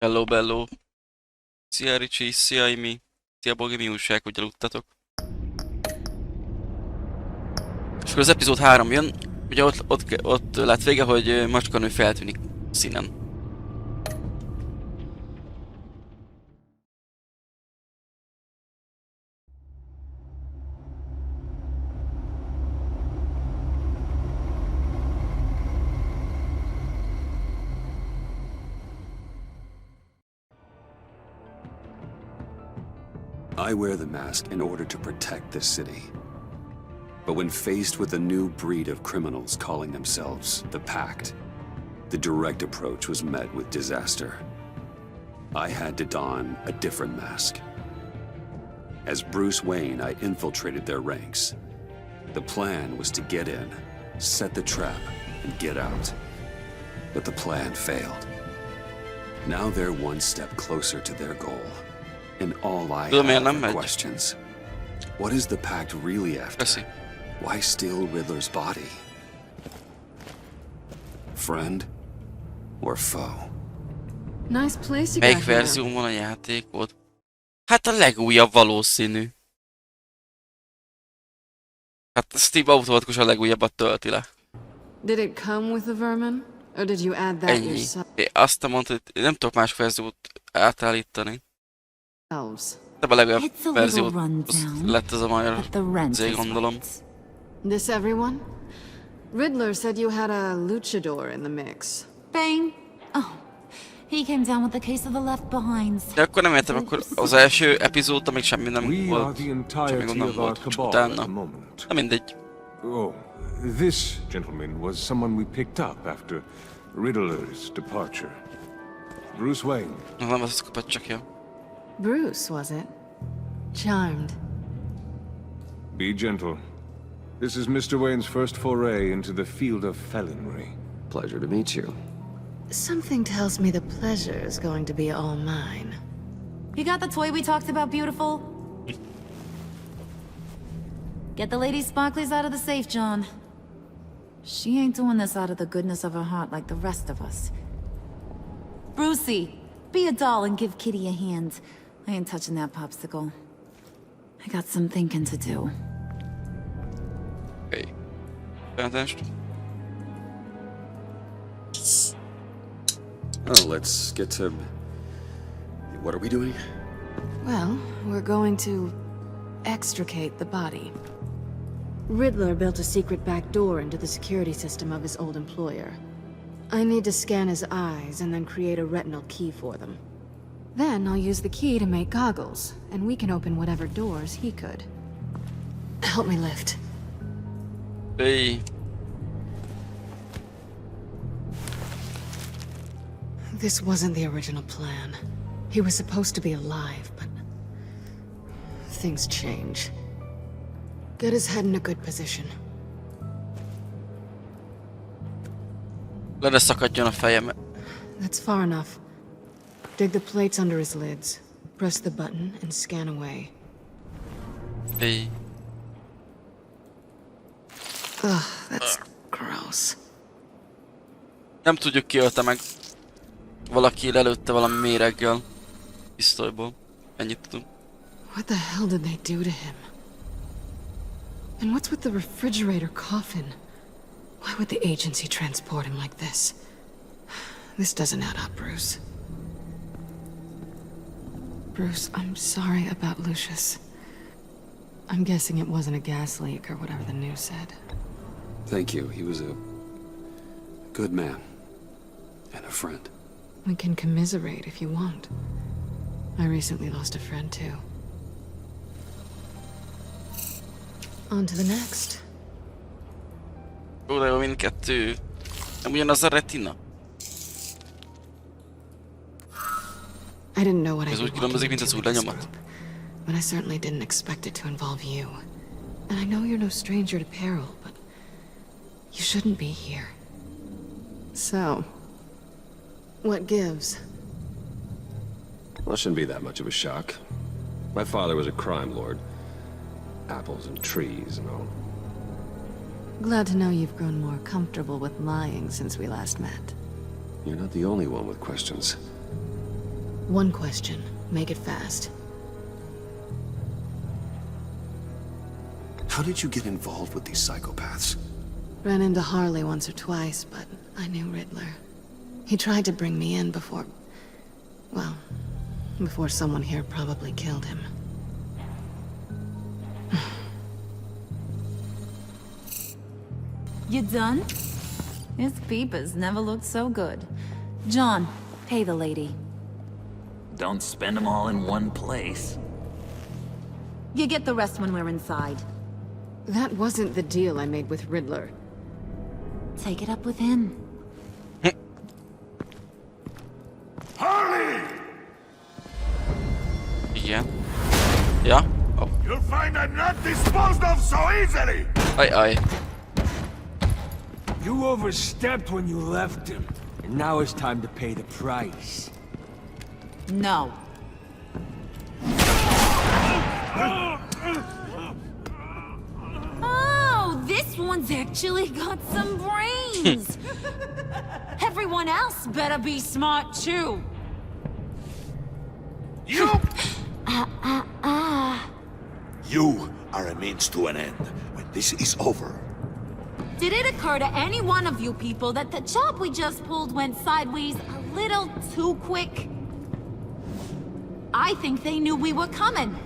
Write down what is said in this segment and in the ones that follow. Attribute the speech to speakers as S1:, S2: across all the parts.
S1: Hello, bello. Szia Ricsi, szia Imi. Szia Bogi, mi újság, hogy aludtatok? És akkor az epizód 3 jön, ugye ott lett vége, hogy macskanő feltűnik színen.
S2: I wear the mask in order to protect the city. But when faced with a new breed of criminals calling themselves the Pact, the direct approach was met with disaster. I had to don a different mask. As Bruce Wayne, I infiltrated their ranks. The plan was to get in, set the trap, and get out. But the plan failed. Now they're one step closer to their goal. And all I have are questions. What is the Pact really after? Why steal Riddler's body? Friend or foe?
S3: Nice place you
S1: Melyik
S3: got here.
S1: verzión van a játékod? Hát a legújabb valószínű. Hát Steve automatikusan a legújabbat tölti le.
S3: Did it come with the vermin? Or did you add that
S1: Ennyi.
S3: yourself?
S1: Azt mondta, hogy nem tudok más verziót átállítani. De a legújabb verziót lett ez a magyar azért gondolom.
S3: This everyone? Riddler said you had a luchador in the mix.
S4: Bane? Oh, he came down with the case of the left behinds.
S1: De akkor nem értem, akkor az első epizódban még semmi nem volt, semmi gond nem volt, csak utána. Na mindegy.
S5: Oh, this gentleman was someone we picked up after Riddler's departure. Bruce Wayne.
S1: Nem az kapott csak jó.
S3: Bruce, was it? Charmed.
S5: Be gentle. This is Mr. Wayne's first foray into the field of felonry.
S2: Pleasure to meet you.
S3: Something tells me the pleasure is going to be all mine.
S4: You got the toy we talked about, beautiful? Get the lady sparklies out of the safe, John. She ain't doing this out of the goodness of her heart like the rest of us. Brucey, be a doll and give Kitty a hand. I ain't touching that popsicle. I got some thinking to do.
S1: Okay. Fantástico.
S2: Oh, let's get to... What are we doing?
S3: Well, we're going to extricate the body. Riddler built a secret back door into the security system of his old employer. I need to scan his eyes and then create a retinal key for them. Then I'll use the key to make goggles, and we can open whatever doors he could. Help me lift.
S1: Hey.
S3: This wasn't the original plan. He was supposed to be alive, but things change. Get his head in a good position.
S1: Le ne szakadjon a fejem.
S3: That's far enough. Dig the plates under his lids. Press the button and scan away.
S1: Hey.
S3: Ugh, that's gross.
S1: Nem tudjuk, ki ölte meg. Valaki lelőtte valami méreggel. Pisztolyból. Ennyit tudunk.
S3: What the hell did they do to him? And what's with the refrigerator coffin? Why would the agency transport him like this? This doesn't add up, Bruce. Bruce, I'm sorry about Lucius. I'm guessing it wasn't a gas leak or whatever the news said.
S2: Thank you. He was a good man. And a friend.
S3: We can commiserate if you want. I recently lost a friend too. On to the next.
S1: Ó, de jó, mindkettő. Nem ugyanaz a retina?
S3: I didn't know what
S1: Ez
S3: I'd
S1: úgy
S3: be
S1: különbözik,
S3: walking
S1: mint az
S3: into
S1: új
S3: with this
S1: lenyomat.
S3: group, but I certainly didn't expect it to involve you. And I know you're no stranger to peril, but you shouldn't be here. So, what gives?
S6: Well, it shouldn't be that much of a shock. My father was a crime lord. Apples and trees and all.
S3: Glad to know you've grown more comfortable with lying since we last met.
S2: You're not the only one with questions.
S3: One question. Make it fast.
S2: How did you get involved with these psychopaths?
S3: Ran into Harley once or twice, but I knew Riddler. He tried to bring me in before... well, before someone here probably killed him.
S4: You done? His peepers never looked so good. John, pay the lady.
S7: Don't spend them all in one place.
S4: You get the rest when we're inside.
S3: That wasn't the deal I made with Riddler.
S4: Take it up with him.
S8: Harley!
S1: Igen. Ja. Oh.
S8: You'll find I'm not disposed of so easily!
S1: Aj.
S9: You overstepped when you left him, and now it's time to pay the price.
S4: No. Oh, this one's actually got some brains. Everyone else better be smart too.
S8: You! You are a means to an end. When this is over,
S4: Did it occur to any one of you people that the job we just pulled went sideways a little too quick? I think they knew we were coming,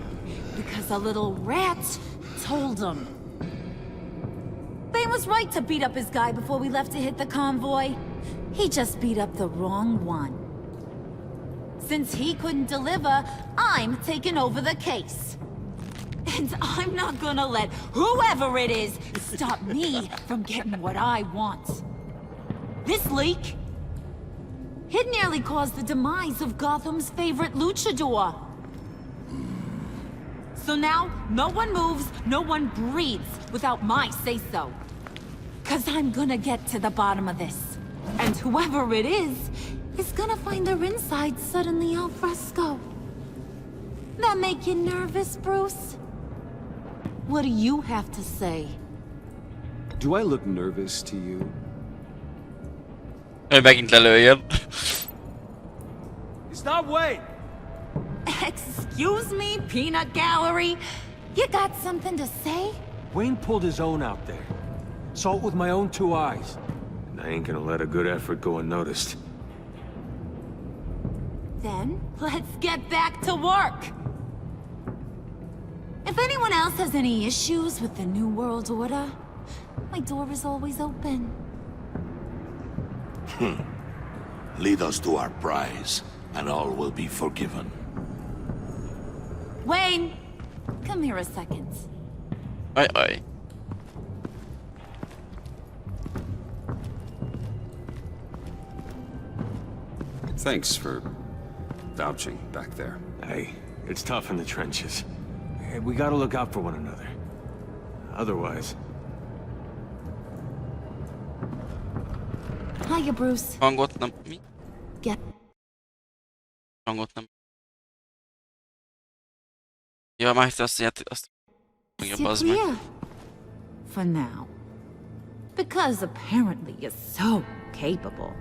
S4: because a little rat told them. They was right to beat up his guy before we left to hit the convoy. He just beat up the wrong one. Since he couldn't deliver, I'm taking over the case. And I'm not gonna let whoever it is stop me from getting what I want. This leak, it nearly caused the demise of Gotham's favorite luchador. So now, no one moves, no one breathes without my say-so. 'Cause I'm gonna get to the bottom of this. And whoever it is gonna find their insides suddenly al fresco. That make you nervous, Bruce? What do you have to say?
S2: Do I look nervous to you?
S1: Megint lelőjön.
S9: Stop, wait!
S4: Excuse me, peanut gallery? You got something to say?
S9: Wayne pulled his own out there. Saw it with my own two eyes.
S5: And I ain't gonna let a good effort go unnoticed.
S4: Then, let's get back to work. If anyone else has any issues with the New World Order, my door is always open.
S8: lead us to our prize, and all will be forgiven.
S4: Wayne, come here a second.
S1: Aj.
S2: Thanks for vouching back there.
S5: Hey, it's tough in the trenches. Hey, we gotta look out for one another. Otherwise...
S4: Hiya, Bruce.
S1: Hangot nem... Mi?
S4: Get...
S1: Hangot nem... Ja, már hiszem azt... Igen, bazd meg.
S4: Clear. For now. Because apparently you're so capable.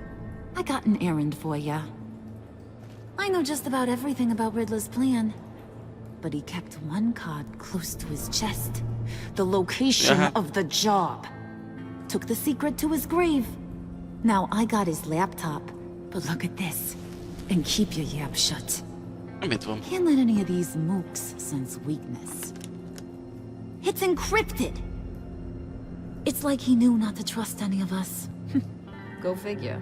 S4: I got an errand for ya. I know just about everything about Riddler's plan. But he kept one card close to his chest. The location of the job. Took the secret to his grave. Now I got his laptop. But look at this. And keep your yap shut.
S1: Mit van?
S4: Can't let any of these mooks sense weakness. It's encrypted. It's like he knew not to trust any of us. Go figure.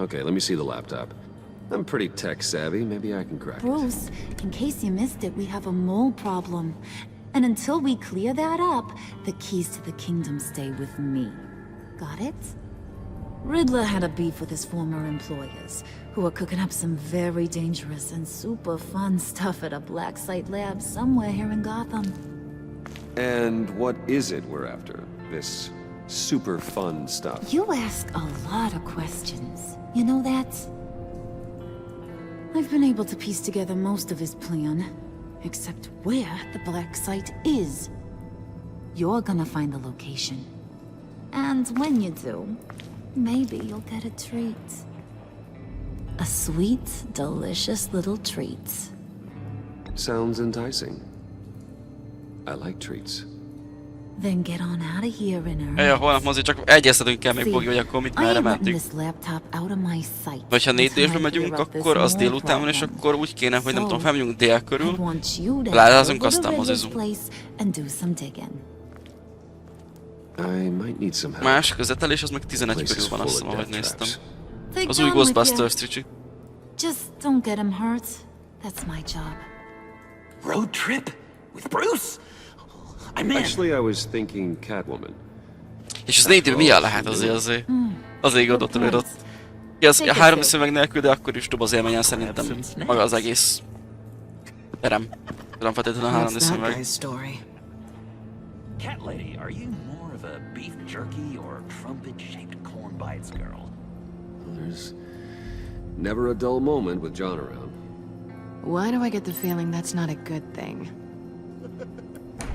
S6: Okay, let me see the laptop. I'm pretty tech savvy, maybe I can crack it.
S4: Bruce, in case you missed it, we have a mole problem. And until we clear that up, the keys to the kingdom stay with me. Got it? Riddler had a beef with his former employers, who were cooking up some very dangerous and super fun stuff at a black site lab somewhere here in Gotham.
S2: And what is it we're after? This super fun stuff?
S4: You ask a lot of questions. You know that? I've been able to piece together most of his plan, except where the black site is. You're gonna find the location. And when you do, maybe you'll get a treat. A sweet, delicious little treat.
S6: Sounds enticing. I like treats.
S4: Then get on out of here in a
S1: Ja, holnap mozi, csak egyeztetünk kell még, Bogi, hogy akkor mit merre mentünk. Vagy ha 4D-sbe megyünk, akkor az délután van, és akkor úgy kéne, hogy nem tudom, felmegyünk dél körül, lázázunk, aztán mozizunk. Más közvetelés, az meg 11 körül van, azt hiszem, ahogy néztem. Az új Ghostbusters tricsi.
S4: Just don't get him hurt. That's my job.
S7: Road trip? With Bruce? I'm in.
S6: Actually, I was thinking Catwoman.
S1: És az 4D-ben milyen lehet azért? Azért gondoltam, hogy ott. Az a 3D szöveg nélkül, de akkor is dob az élményen szerintem maga az egész terem. Nem feltétlenül a 3D szöveg.
S7: Cat lady, are you more of a beef jerky or trumpet-shaped corn bites girl?
S6: There's never a dull moment with John around.
S3: Why do I get the feeling that's not a good thing?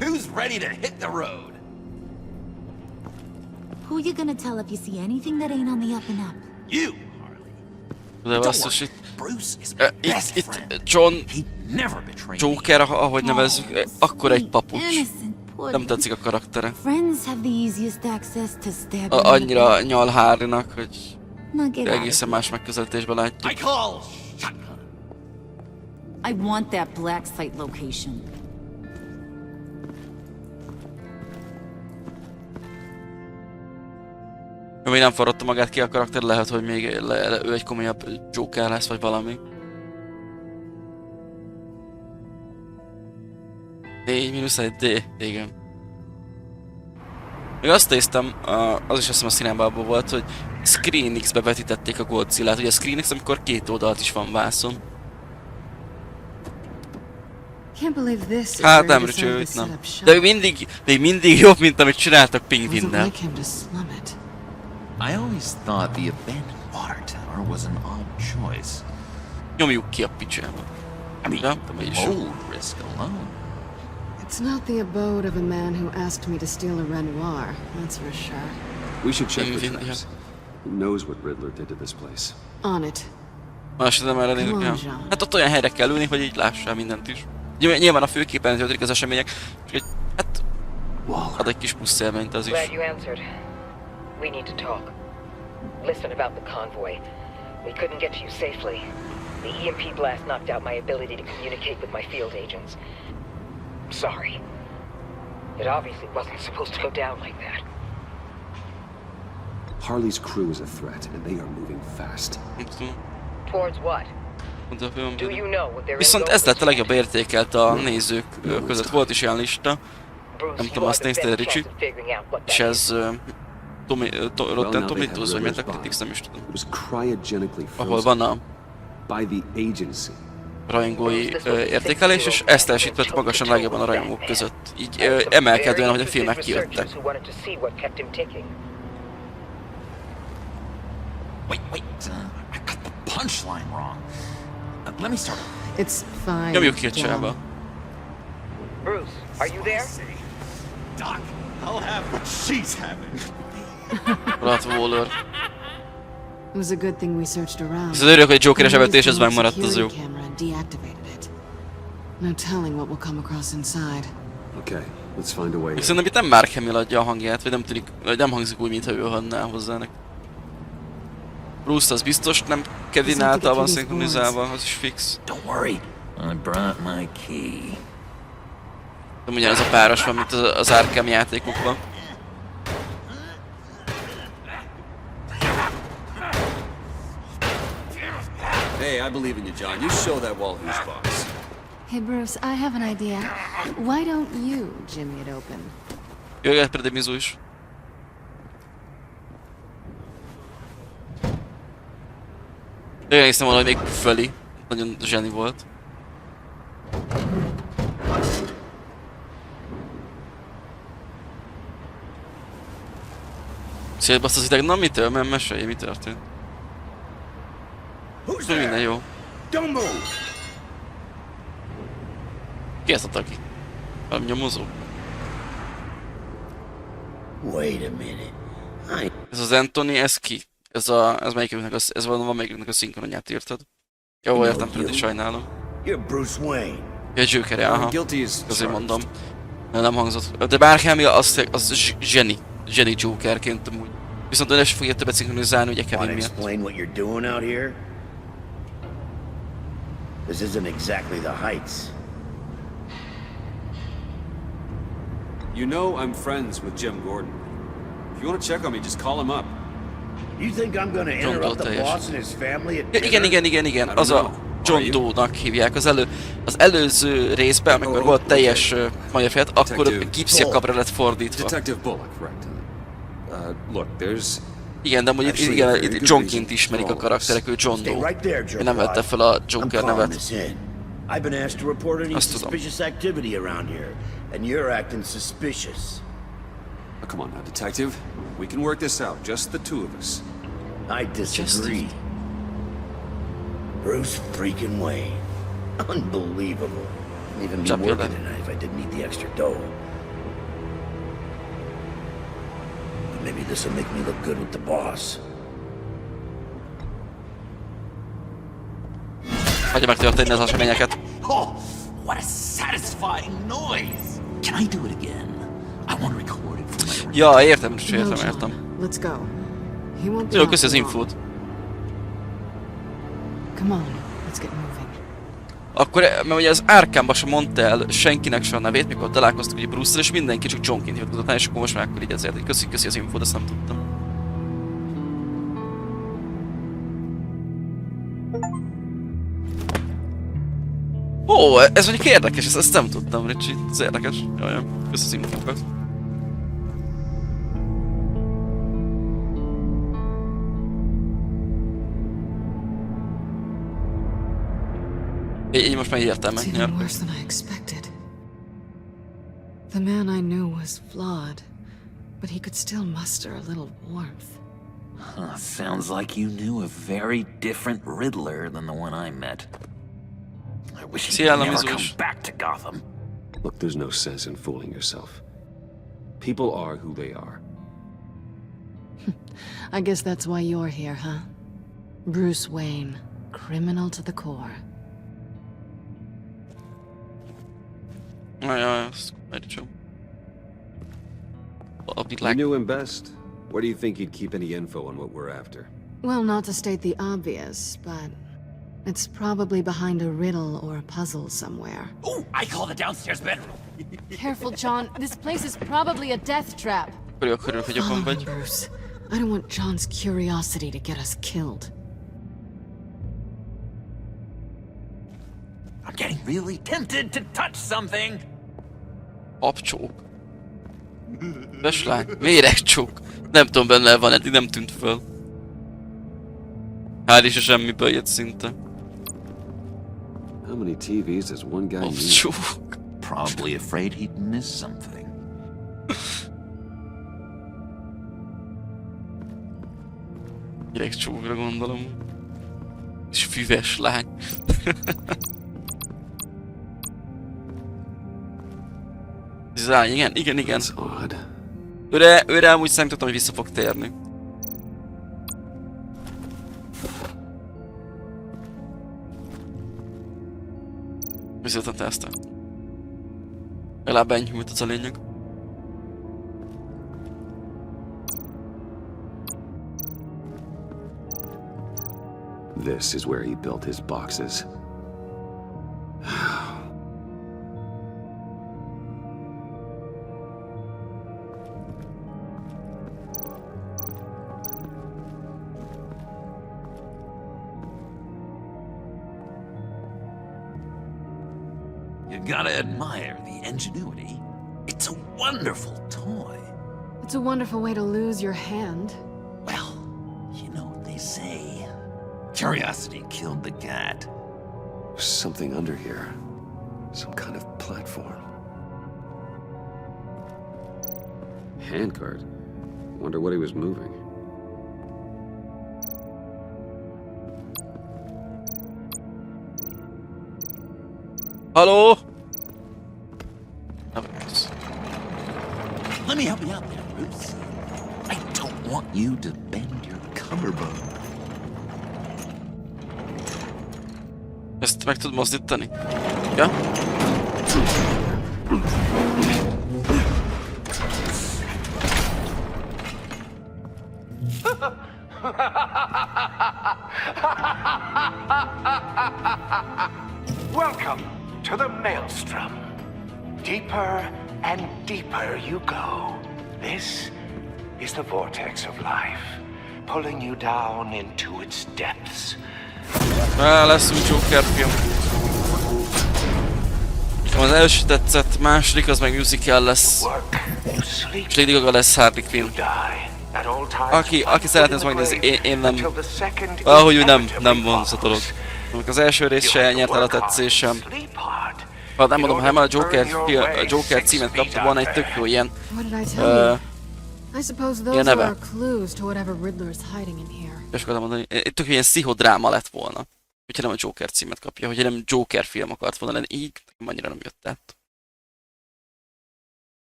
S7: Who's ready to hit the road?
S4: Who you gonna tell if you see anything that ain't on the up and up?
S7: You, Harley.
S1: De basszus,
S7: Bruce is
S1: itt John
S7: He never betrayed
S1: Joker, ahogy nevezzük, akkor egy papucs. Nem tetszik a karaktere. Annyira nyal Harrynak, hogy egészen más megközelítésben látjuk.
S4: I want that black site location.
S1: Még nem forradta magát ki a karakter, lehet, hogy még ő egy komolyabb Joker lesz, vagy valami. 4-1D, igen. Még azt néztem, az is azt hiszem a Cinebában volt, hogy Screen X-be vetítették a Godzillát. Ugye a Screen X, amikor két oldalt is van vászon. Hát nem rücsőt, nem. De még mindig jobb, mint amit csináltak Pingvinnel.
S7: I always thought the abandoned water tower was an odd choice.
S1: Nyomjuk ki a picsába.
S7: I mean, the mold risk alone.
S3: It's not the abode of a man who asked me to steal a Renoir, that's for sure.
S6: We should check the traps. Who knows what Riddler did to this place?
S3: On it.
S1: Más nem erre nézünk el. Hát ott olyan helyre kell ülni, hogy így lássál mindent is. Nyilván a főképen történik az események, és hát ad egy kis plusz élményt az is.
S10: We need to talk. Listen about the convoy. We couldn't get to you safely. The EMP blast knocked out my ability to communicate with my field agents. Sorry. It obviously wasn't supposed to go down like that.
S2: Harley's crew is a threat, and they are moving fast.
S10: Towards what? Do you know what they're
S1: Viszont ez lett a legjobb értékelt a nézők között. Volt is olyan lista. Nem tudom, azt néztél, Ricsi. És ez... Rotten Tomatoes, vagy Metacritics, nem is tudom. Ahol van a rajongói értékelés, és ezt teljesített magasan legjobban a rajongók között. Így emelkedően, hogy a filmek kijöttek.
S7: Wait, I got the punchline wrong. Let me start.
S3: It's fine.
S1: Nyomjuk ki a csába.
S10: Bruce, are you there?
S7: Doc, I'll have what she's having.
S1: Rottweiler.
S3: It was a good thing we searched around.
S1: Ez az örülök, hogy Joker-es evetés, ez megmaradt, az jó.
S3: No telling what will come across inside.
S2: Okay, let's find a way.
S1: Szerintem itt nem Mark Hamill adja a hangját, vagy nem tűnik, vagy nem hangzik úgy, mintha ő hadná hozzának. Bruce az biztos nem Kevin által van szinkronizálva, az is fix.
S7: Don't worry, I brought my key.
S1: De ugyanez a páros van, mint az Arkham játékokban.
S6: Hey, I believe in you, John. You show that wall who's boss.
S3: Hey Bruce, I have an idea. Why don't you jimmy it open?
S1: Jöjjön predemizó is. Én hiszem volna, hogy még fölé. Nagyon zseni volt. Szétbaszt az ideg, na mitől? Mert mesélj, mi történt? Minden jó. Ki ezt adta ki? Valami nyomozó? Ez az Anthony, ez ki? Ez melyikünknek ez van melyikünknek a szinkronját írtad. Jó, értem, pedig sajnálom.
S8: You're Bruce Wayne.
S1: Ja, Joker, aha.
S2: Guilty as
S1: Azért mondom.
S2: charged.
S1: Nem hangzott. De bárhámi az zseni. Zseni Jokerként amúgy. Viszont ön is fogja többet szinkronizálni, ugye Kevin
S11: Want to
S1: miatt.
S11: explain what you're doing out here? This isn't exactly the Heights.
S2: You know I'm friends with Jim Gordon. If you want to check on me, just call him up.
S11: You think I'm gonna interrupt the boss and his family at
S1: Igen. Az a John Doe-nak hívják. Az előző részben, amikor volt teljes majafját, akkor gipszjakabra lett fordítva.
S2: Detective Bullock, right? Look, there's...
S1: Igen, de amúgy itt Johnként ismerik a karakterek, ő John Doe. Ő nem vette fel a Joker nevet.
S11: I've been asked to report any
S1: Azt tudom.
S11: suspicious activity around here, and you're acting suspicious.
S2: Come on now, detective. We can work this out, just the two of us.
S11: I disagree. Bruce freaking Wayne. Unbelievable. I'd even be working tonight if I didn't need the extra dough. But maybe this will make me look good with the boss.
S1: Hagyja megtörténni az eseményeket.
S7: Oh, what a satisfying noise! Can I do it again? I want to record it for my...
S1: Ja, értem.
S3: Let's go. He won't be
S1: Jó,
S3: out
S1: köszi az
S3: for long.
S1: infót.
S3: Come on, let's get moving.
S1: Akkor, mert ugye az Arkhamban sem mondta el senkinek se a nevét, mikor találkoztuk ugye Bruce-ral, és mindenki csak Johnként hivatkozott, és akkor most már akkor így ezért, hogy köszi az infót, ezt nem tudtam. Ó, ez mondjuk érdekes, ezt nem tudtam, Ricsi, ez érdekes. Jaj, köszi az infókat. Így most már értem meg.
S3: It's even worse than I expected. The man I knew was flawed, but he could still muster a little warmth.
S7: Huh, sounds like you knew a very different Riddler than the one I met. I wish he'd never come back to Gotham.
S2: Look, there's no sense in fooling yourself. People are who they are.
S3: I guess that's why you're here, huh? Bruce Wayne, criminal to the core.
S2: You knew him best. Where do you think he'd keep any info on what we're after?
S3: Well, not to state the obvious, but it's probably behind a riddle or a puzzle somewhere.
S7: Oh, I call the downstairs bedroom.
S3: Careful, John. This place is probably a death trap. Follow me, Bruce. I don't want John's curiosity to get us killed.
S7: I'm getting really tempted to touch something.
S1: Apcsók. Veslány. Méregcsók. Nem tudom, benne van, eddig nem tűnt föl. Hál' is a semmiből jött szinte.
S2: How many TVs does one guy need?
S1: Apcsók.
S7: Probably afraid he'd miss something.
S1: Méregcsókra gondolom. És füves lány. Igen. Őre amúgy számítottam, hogy vissza fog térni. Viszont a tesztel. Legalább enyhült az a lényeg.
S2: This is where he built his boxes.
S7: You gotta admire the ingenuity. It's a wonderful toy.
S3: It's a wonderful way to lose your hand.
S7: Well, you know what they say. Curiosity killed the cat.
S2: There's something under here. Some kind of platform. Handcart. Wonder what he was moving.
S1: Hello?
S7: Let me help you out there, Bruce. I don't want you to bend your
S1: Ezt meg tud mozdítani? Ja?
S12: Welcome to the Maelstrom. Deeper and deeper you go. This is the vortex of life, pulling you down into its depths.
S1: Lesz új Joker film. Az első tetszett, második az meg musical lesz. És Lady Gaga lesz Harley Quinn. Aki szeretne ezt megnézni, én nem. Valahogy úgy nem vonz a dolog. Amikor az első rész se nyert el a tetszésem. Ha nem mondom, ha már a Joker címet kapta, van egy tök jó ilyen neve. És akartam mondani, egy tök ilyen pszichodráma lett volna. Hogyha nem a Joker címet kapja, hogyha nem Joker film akart volna lenni, így nekem annyira nem jött át.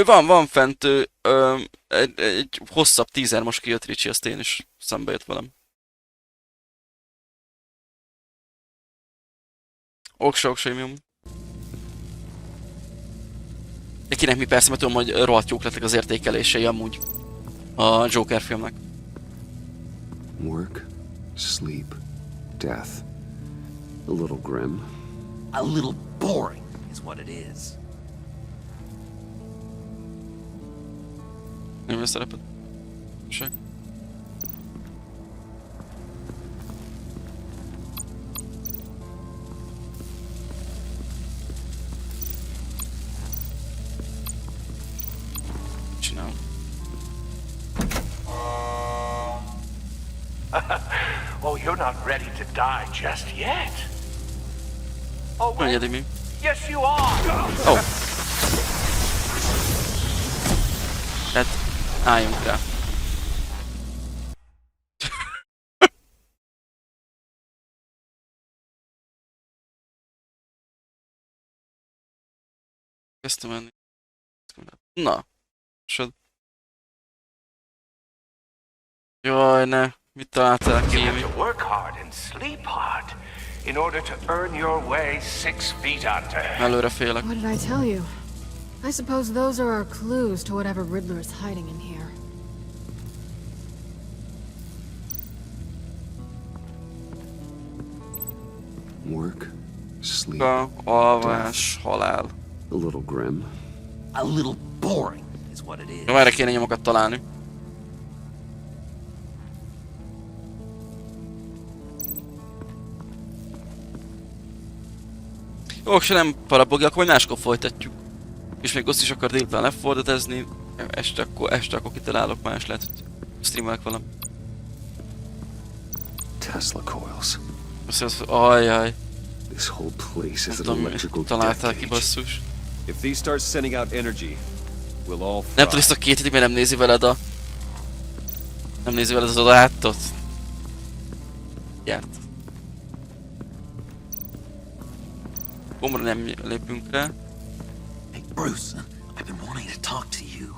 S1: Van fent egy hosszabb teaser, most kijött Ricsi, azt én is szembe jött velem. Oksa imjum. Kinek mi persze, mert tudom, hogy rohadt jók lettek az értékelései amúgy a Joker filmnek.
S2: Work, sleep, death. A little grim.
S7: A little boring is what it is.
S1: Nem lesz szerepet? Se. Csinál.
S12: Oh, you're not ready to die just yet. Oh,
S1: well,
S12: yes, you are.
S1: Oh. Hát, álljunk rá. Kezdtem menni. Na. Sod. Jaj, ne. Mit találtál ki?
S12: You have to work hard and sleep hard in order to earn your way 6 feet under.
S1: Előre félek.
S3: What did I tell you? I suppose those are our clues to whatever Riddler is hiding in here.
S2: Work, sleep,
S1: alvás, halál.
S2: a little grim.
S7: A little boring is what it is.
S1: Jó, erre kéne nyomokat találni. Jó, se nem parabogja, akkor máskor folytatjuk. És még azt is akar délután lefordatezni. Este akkor kitalálok más, lehet, hogy streamelek velem.
S2: Tesla coils.
S1: Azt az, ajjaj.
S2: This whole place is
S1: Nem
S2: an
S1: tudom,
S2: electrical
S1: találtál
S2: death
S1: ki,
S2: cage.
S1: basszus.
S6: If these start sending out energy, we'll all fry.
S1: Nem tudod ezt a 2 hétig, mert nem nézi veled a... Nem nézi veled az odaátot? Járt. Bomra nem lépünk rá.
S7: Hey Bruce, I've been wanting to talk to you.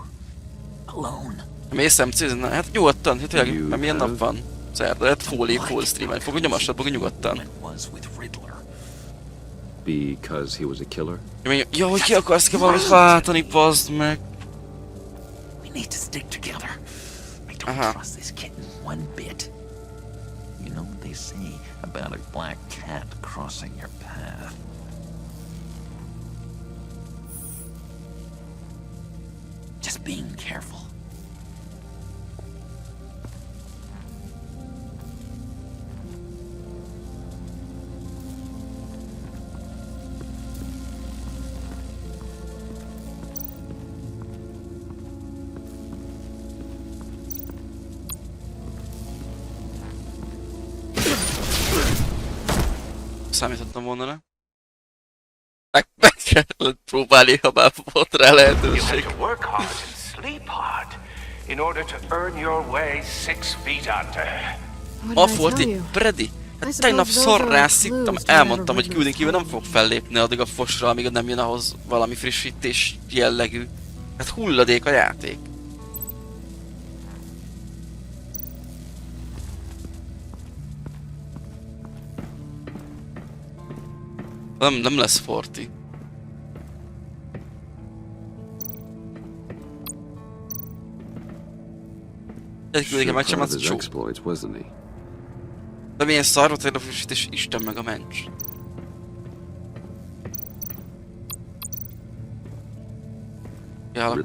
S7: Alone.
S1: Mész MC-zni? Hát nyugodtan, hát tényleg, mert milyen nap van? Szerda, hát full streamelni fogod, nyomassad, nyugodtan.
S2: Because he was a killer?
S1: Ja, hogy ki akarsz ki valamit váltani, bazd meg!
S7: We need to stick together. I don't trust this kitten one bit. You know what they say about a black cat crossing your path? Just being careful.
S1: Számítottam volna rá. Meg kellett próbálni, ha már volt rá lehetőség.
S12: In order to earn your way 6 feet under.
S1: Ma volt itt Freddy. Tegnap szarrá szittam, elmondtam, hogy küldünk kívül nem fog fellépni addig a fosra, amíg nem jön ahhoz valami frissítés jellegű. Hát hulladék a játék. Nem lesz Forti. Egy küldik a meccsem, az csó. De milyen szar volt a frissítés, Isten meg a mencs. Hát,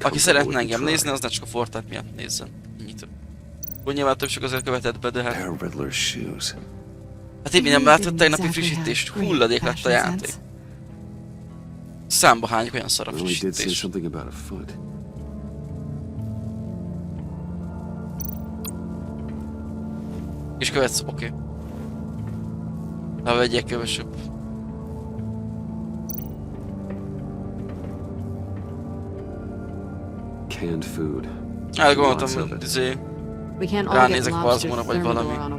S1: aki szeretne engem nézni, az ne csak a Fortnite miatt nézzen. Ennyit. Nyilván több sok azért követett be, de hát... Hát én nem látott tegnapi frissítést, hulladék lett a játék. Számba hányok olyan szar a frissítés. És követsz, oké. Ha vegyek kövesebb. Elgondoltam, hogy ránézek Pazmóra vagy valami.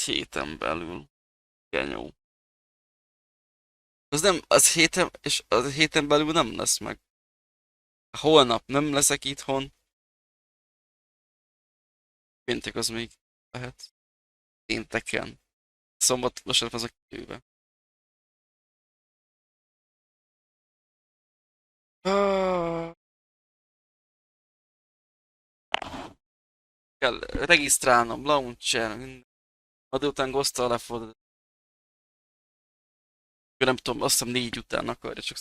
S1: Héten belül. Genyó. Az nem, az héten, és az héten belül nem lesz meg. Holnap nem leszek itthon. Péntek az még lehet. Pénteken. Szombat lassan az a kőbe. Kell regisztrálnom, launcher, minden. Addig után Ghost-tal lefordul. Nem tudom, azt hiszem 4 után akarja, csak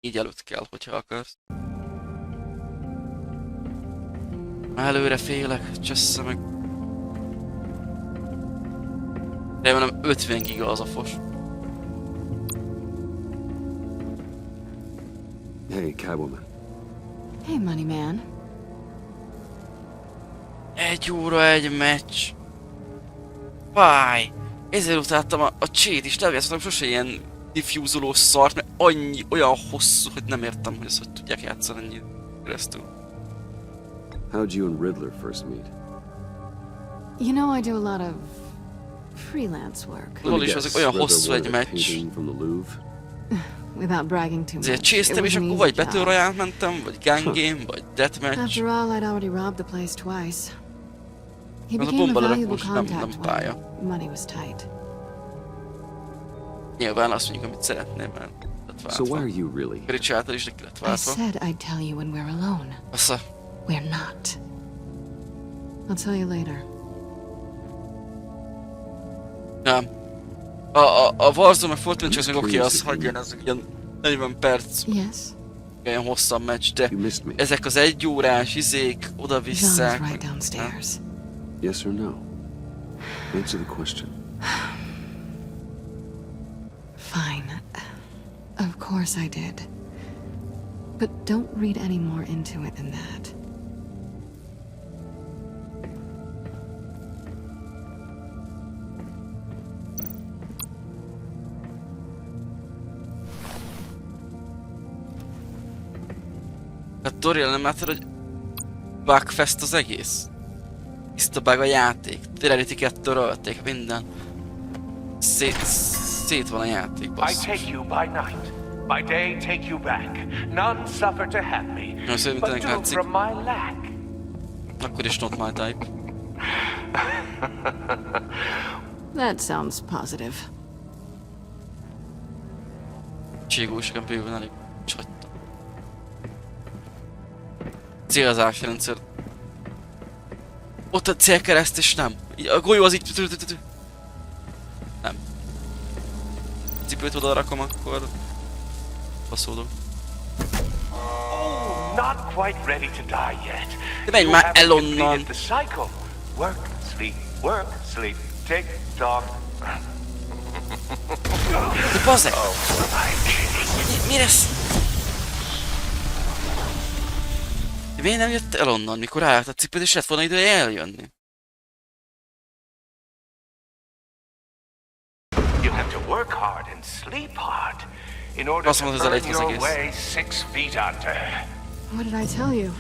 S1: 4 előtt kell, hogyha akarsz. Előre félek, csessze meg. Remélem 50 giga az a fos.
S2: Hey, Catwoman.
S3: Hey, Money Man.
S1: 1 óra egy meccs. Fáj! Ezért utáltam a cheat is, nem játszottam sose ilyen diffúzolós szart, mert olyan hosszú, hogy nem értem, hogy ezt hogy tudják játszani ennyi keresztül.
S2: How'd you and Riddler first meet?
S3: You know, I do a lot of freelance work.
S1: Lol is azok olyan hosszú egy meccs.
S3: Without bragging too much.
S1: Ezért csésztem, és akkor vagy Battle Royale mentem, vagy Gun Game, vagy Deathmatch.
S3: After all, I'd already robbed the place twice. He
S1: Az a
S3: became a
S1: bomba
S3: valuable
S1: most nem
S3: contact
S1: pálya.
S3: when money was tight.
S1: Nyilván azt mondjuk, amit szeretném, mert lett váltva.
S2: So why are you really?
S1: Rich által is neki lett
S3: I
S1: váltva.
S3: said I'd tell you when we're alone.
S1: Assza.
S3: We're not. I'll tell you later.
S1: Nem. A Warzone meg Fortnite csak meg oké, az hagyjan, ez ilyen 40 perc.
S3: Yes.
S1: Olyan hosszabb meccs, de ezek az 1 órás izék oda-visszák.
S3: Right downstairs.
S2: Yes or no? Answer the question.
S3: Fine. Of course I did. But don't read any more into it than that.
S1: Hát Dorian, nem láttad, hogy bugfest az egész? Tiszta bug a játék. Reality 2-ről ölték minden. Szét van a játék,
S12: I
S1: basszus.
S12: take you by night. By day take you back. None suffer to have me.
S1: No, szerintem
S12: But do
S1: látszik.
S12: from my lack.
S1: Akkor is not my type.
S3: That sounds positive.
S1: Cségósokon bőven elég csattam. Célzási rendszer. Ott a célkereszt és nem. A golyó az így... Nem. Cipőt oda rakom, akkor... Faszódok.
S12: Not quite ready to die yet.
S1: De menj
S12: You
S1: már
S12: haven't
S1: el onnan.
S12: completed the cycle. Work, sleep, tick, tock.
S1: De bazzeg! Mi lesz? Miért nem jött el onnan, mikor állt a cipőd, és lett volna ideje eljönni?
S12: You have to work hard and sleep hard in order to earn your way 6 feet under.
S3: What did I tell you?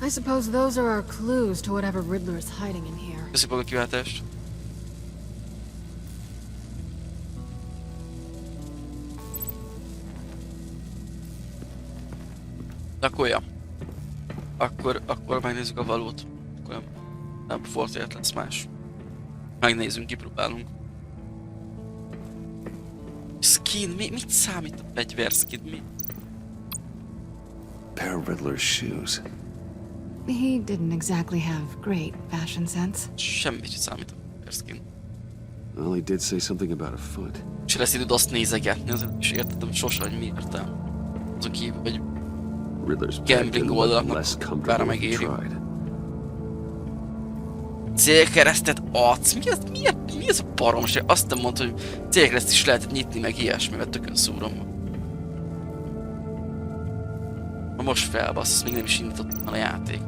S3: I suppose those are our clues to whatever Riddler is hiding in here.
S1: Köszönjük a kiváltást. Akkor ja. Akkor megnézzük a valót. Akkor nem Fortnite lesz más. Megnézzünk, kipróbálunk. Skin? Mit számít a fegyver skin? Mi?
S2: Pair of Riddler's shoes.
S3: He didn't exactly have great fashion sense.
S1: Semmit sem számít a fegyver skin.
S2: Well, he did say something about a foot.
S1: És lesz időd azt nézegetni, azért is értettem sose, hogy mi értem. Azon kívül, hogy gambling oldalaknak bárra megéri. Célkeresztet adsz? Mi ez a baromság? Azt nem mondta, hogy célkereszt is lehetett nyitni, meg ilyesmi, mert tökön szúrom. Most felbassz, még nem is indítottam a játék.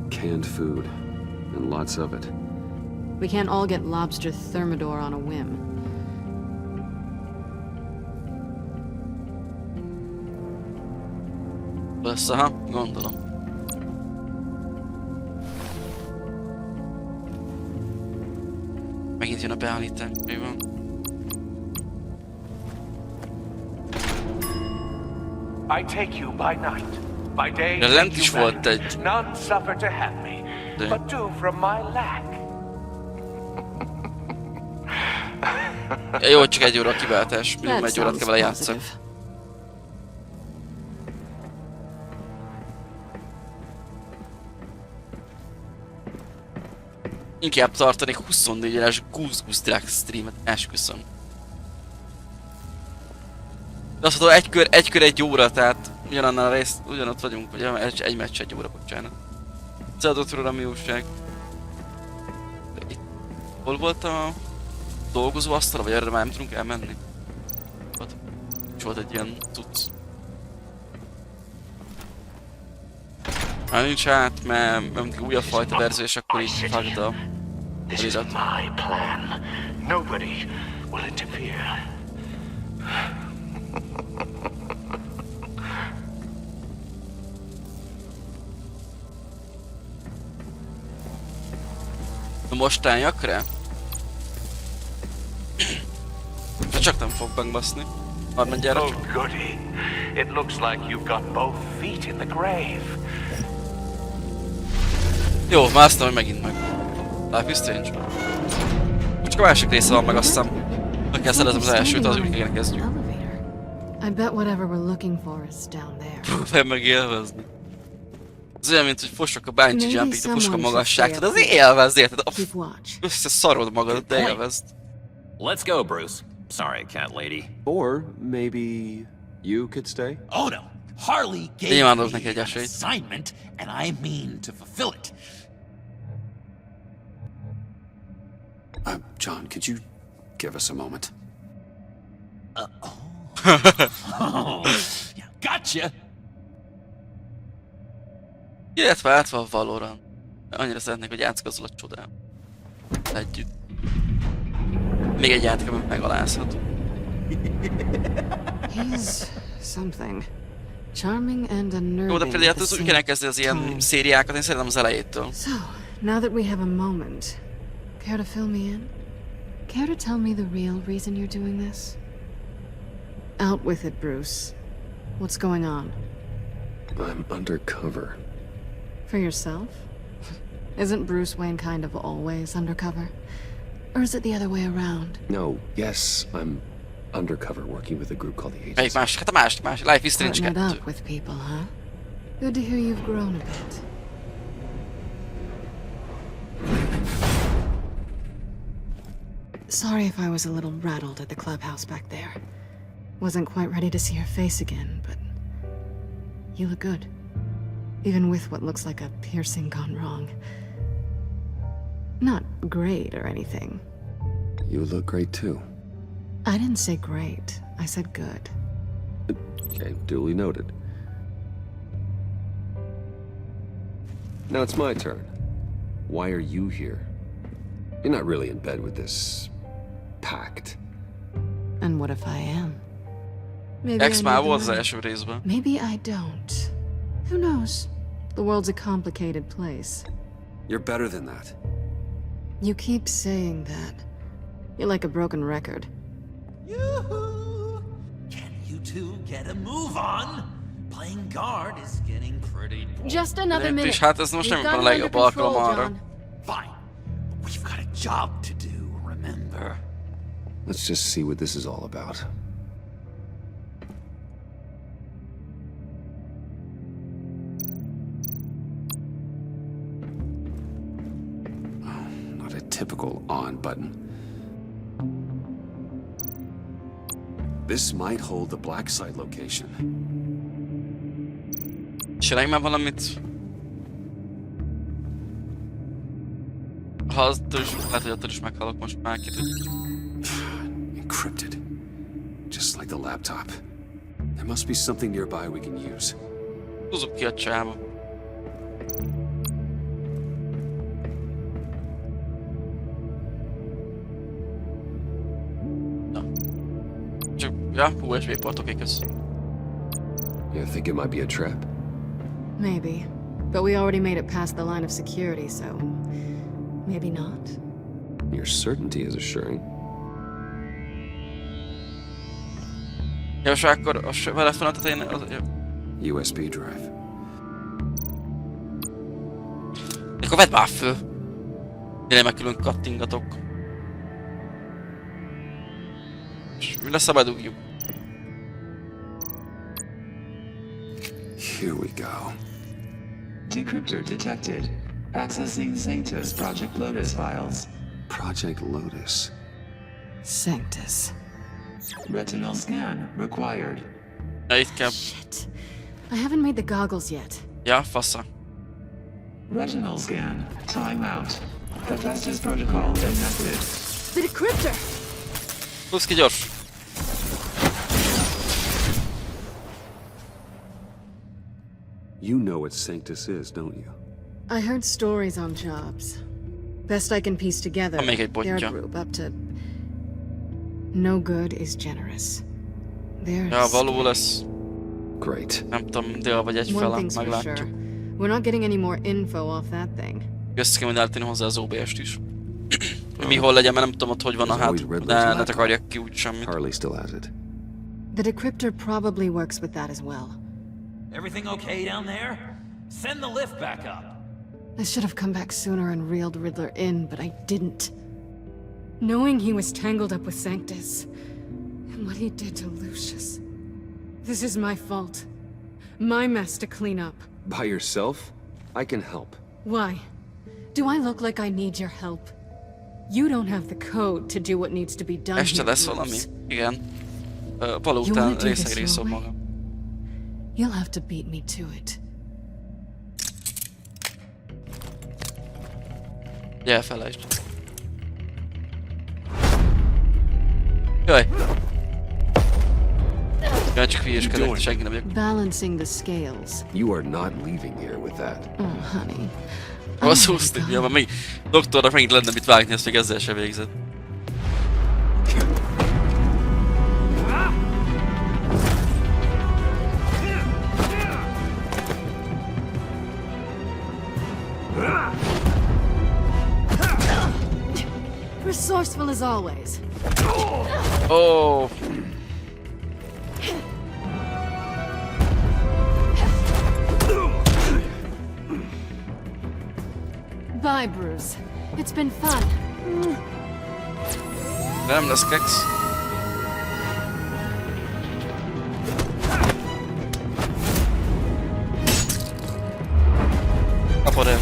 S2: Canned food, and lots of it.
S3: We can't all get lobster thermidor on a whim.
S1: Lesz, aha, gondolom. Megint jön a beállítás, mi van?
S12: I take you by night. By day,
S1: de lent is volt egy...
S12: None suffer to have me, but do from my lack.
S1: Jó, csak 1 óra a kiváltás, minimum 1 órát kell vele játszani. Inkább tartanék 24 órás Goose Drag streamet, esküszöm. De azt mondom, egy kör 1 óra, tehát ugyanannál a részt, ugyanott vagyunk, vagy egy meccs 1 óra, bocsánat. Szedott róla mi újság. Hol volt a dolgozó asztal, vagy erre már nem tudunk elmenni? Ott is volt egy ilyen cucc. Hát nincs át, mert újabb fajta verzió, és akkor így fagd a
S12: This is my plan. Nobody will interfere.
S1: Most álljak rá? De csak nem fog megbaszni. Harmadjára csak.
S12: Oh goody. It looks like you've got both feet in the grave.
S1: Jó, már azt hogy megint meg. Life is Strange. Csak a másik része van meg, azt hiszem. Meg kell szerezem az elsőt, az úgy kéne kezdjük.
S3: I bet whatever we're looking for is down there.
S1: Próbálj meg élvezni. Ez olyan, mint hogy fossak a bungee jumping, de fossak a magasságtól, de azért élvezd, érted? Összeszarod magad, de élvezd.
S7: Let's go, Bruce. Sorry, cat lady.
S2: Or maybe you could stay?
S7: Oh no. Harley gave me
S1: neki egy
S7: an
S1: esélyt.
S7: assignment, and I mean to fulfill it.
S2: John, could you give us a moment?
S7: Yeah, gotcha.
S1: Illetve átva a Valorant. Annyira szeretnék, hogy játszok azzal a csodán. Együtt. Még egy játék, amit megalázhat.
S3: He's something. Charming and unnerving.
S1: Jó, de például úgy kell elkezdeni az ilyen szériákat, én szeretem az elejétől.
S3: So, now that we have a moment, care to fill me in? Care to tell me the real reason you're doing this? Out with it, Bruce. What's going on?
S2: I'm undercover.
S3: For yourself? Isn't Bruce Wayne kind of always undercover? Or is it the other way around?
S2: No, yes, I'm undercover working with a group called the Agency.
S1: Melyik másik? Hát a másik. Life is Strange 2.
S3: Partnered up with people, huh? Good to hear you've grown a bit. Sorry if I was a little rattled at the clubhouse back there. Wasn't quite ready to see your face again, but you look good. Even with what looks like a piercing gone wrong. Not great or anything.
S2: You look great too.
S3: I didn't say great. I said good.
S2: Okay, duly noted.
S6: Now it's my turn. Why are you here? You're not really in bed with this pact.
S3: And what if I am? Maybe
S1: Ex
S3: I
S1: már
S3: need
S1: volt
S3: the
S1: az
S3: money.
S1: első részben.
S3: Maybe I don't. Who knows? The world's a complicated place.
S2: You're better than that.
S3: You keep saying that. You're like a broken record.
S7: Yoo-hoo! Can you two get a move on? Playing guard is getting pretty boring.
S3: Just another minute.
S1: És hát ez most nem
S3: We've
S1: a
S3: got it
S1: legjobb
S3: under control,
S1: alkalom arra.
S3: John.
S7: Fine. But we've got a job to do, remember?
S6: Let's just see what this is all about.
S2: Not a typical on button. This might hold the black site location.
S1: Csinálj már valamit. Ha az is, lehet, hogy attól is meghalok most már, ki tudja.
S2: Encrypted. Just like the laptop. There must be something nearby we can use.
S1: Húzzuk ki a csába. Na. Csak, ja, USB portok kösz.
S6: You think it might be a trap?
S3: Maybe. But we already made it past the line of security, so... maybe not.
S6: Your certainty is assuring.
S1: Ja, és akkor a vele fönn a tetején...
S2: USB drive.
S1: Akkor vedd már föl! Tényleg meg külön kattingatok. És mi lesz, ha bedugjuk?
S2: Here we go.
S13: Decryptor detected. Accessing Sanctus Project Lotus files.
S2: Project Lotus.
S3: Sanctus.
S13: Retinal scan required.
S1: Ja, itt kell.
S3: Shit. I haven't made the goggles yet.
S1: Ja, fassa.
S13: Retinal scan. Timeout. Hephaestus protocol enacted.
S3: The decryptor!
S1: Húzz ki gyors!
S2: You know what Sanctus is, don't you?
S3: I heard stories on jobs. Best I can piece together,
S1: I'll make it
S3: they're a
S1: botja.
S3: group up to... No good is generous. They're
S1: Ja, való
S3: scary.
S1: lesz.
S6: Great.
S1: Nem tudom, dél vagy egy
S3: One
S1: fele,
S3: thing's for
S1: meglátjuk.
S3: sure. We're not getting any more info off that thing.
S1: Össze kell majd állítani hozzá az OBS-t is. Mi hol legyen, mert nem tudom ott, hogy van a hát, de ne takarjak ki úgy semmit.
S6: Harley still has it.
S3: The decryptor probably works with that as well.
S7: Everything okay down there? Send the lift back up.
S3: I should have come back sooner and reeled Riddler in, but I didn't. Knowing he was tangled up with Sanctus, and what he did to Lucius. This is my fault. My mess to clean up.
S6: By yourself? I can help.
S3: Why? Do I look like I need your help? You don't have the code to do what needs to be done
S1: Este
S3: here,
S1: lesz
S3: Bruce.
S1: valami. Igen. Való
S3: You
S1: után
S3: wanna do
S1: részeg
S3: this
S1: részom
S3: your way?
S1: magam.
S3: You'll have to beat me to it.
S1: Gyere, felejtsd. Jaj! Jaj, csak hülyéskedek, senki nem vagyok.
S3: Balancing the scales.
S6: You are not leaving here with that.
S3: Oh, honey.
S1: Az húzti, ja, mert még doktornak megint lenne mit vágni, ezt még ezzel se végzett.
S3: Resourceful as always.
S1: Oh.
S3: Bye, Bruce. It's been fun.
S1: Nem lesz keksz. Kapod el.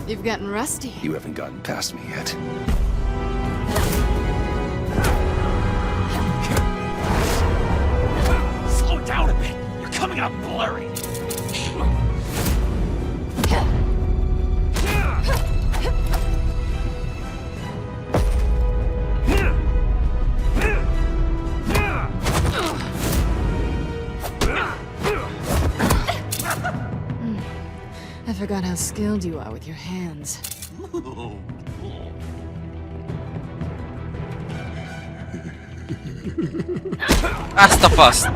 S3: You've gotten rusty.
S2: You haven't gotten past me yet.
S7: Slow down a bit. You're coming out blurry.
S3: forgot how skilled you are with your hands.
S1: Azt a faszt!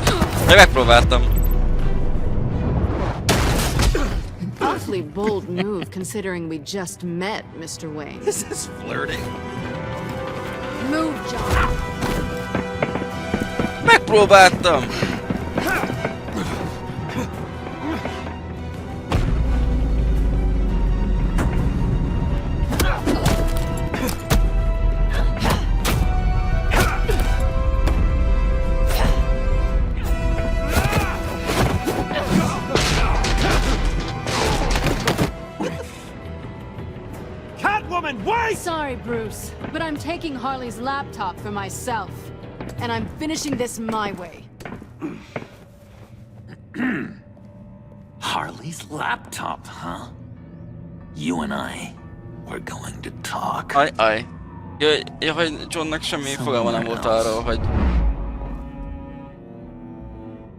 S1: Én megpróbáltam.
S3: Awfully bold move considering we just met, Mr. Wayne.
S7: This is flirting.
S3: Move, John.
S1: Megpróbáltam!
S3: Sorry, Bruce, but I'm taking Harley's laptop for myself. And I'm finishing this my way.
S7: Harley's laptop, huh? You and I, we're going to talk.
S1: Aj. Ja, hogy Johnnak semmi fogalma nem volt arról, hogy...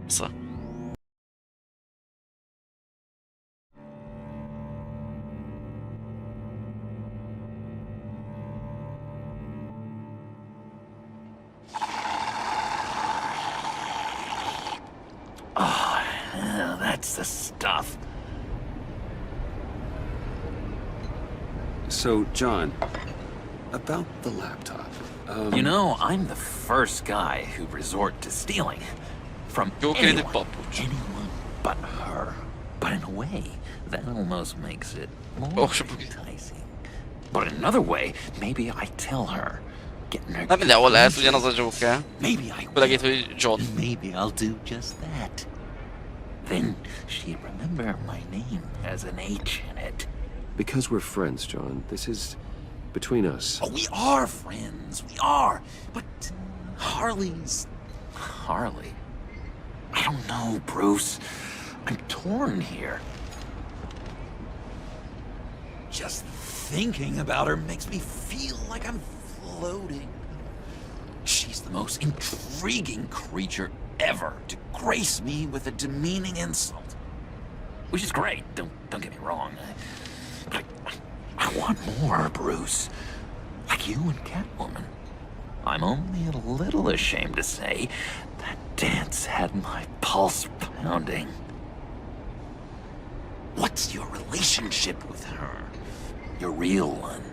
S1: Szóval.
S7: Oh, that's the stuff.
S2: So, John, about the laptop.
S7: You know, I'm the first guy who resort to stealing. From anyone but her. But in a way, that almost makes it more enticing. But in another way, maybe I tell her.
S1: Nem mindenhol lehet ugyanaz a Joker. Főleg itt, hogy John.
S7: Maybe I'll do just that. Then she'd remember my name has an H in it.
S6: Because we're friends, John. This is between us.
S7: Oh, we are friends. We are. But Harley's... Harley? I don't know, Bruce. I'm torn here. Just thinking about her makes me feel like I'm floating. She's the most intriguing creature ever to grace me with a demeaning insult. Which is great, don't get me wrong. But I want more, Bruce. Like you and Catwoman. I'm only a little ashamed to say that dance had my pulse pounding. What's your relationship with her? Your real one?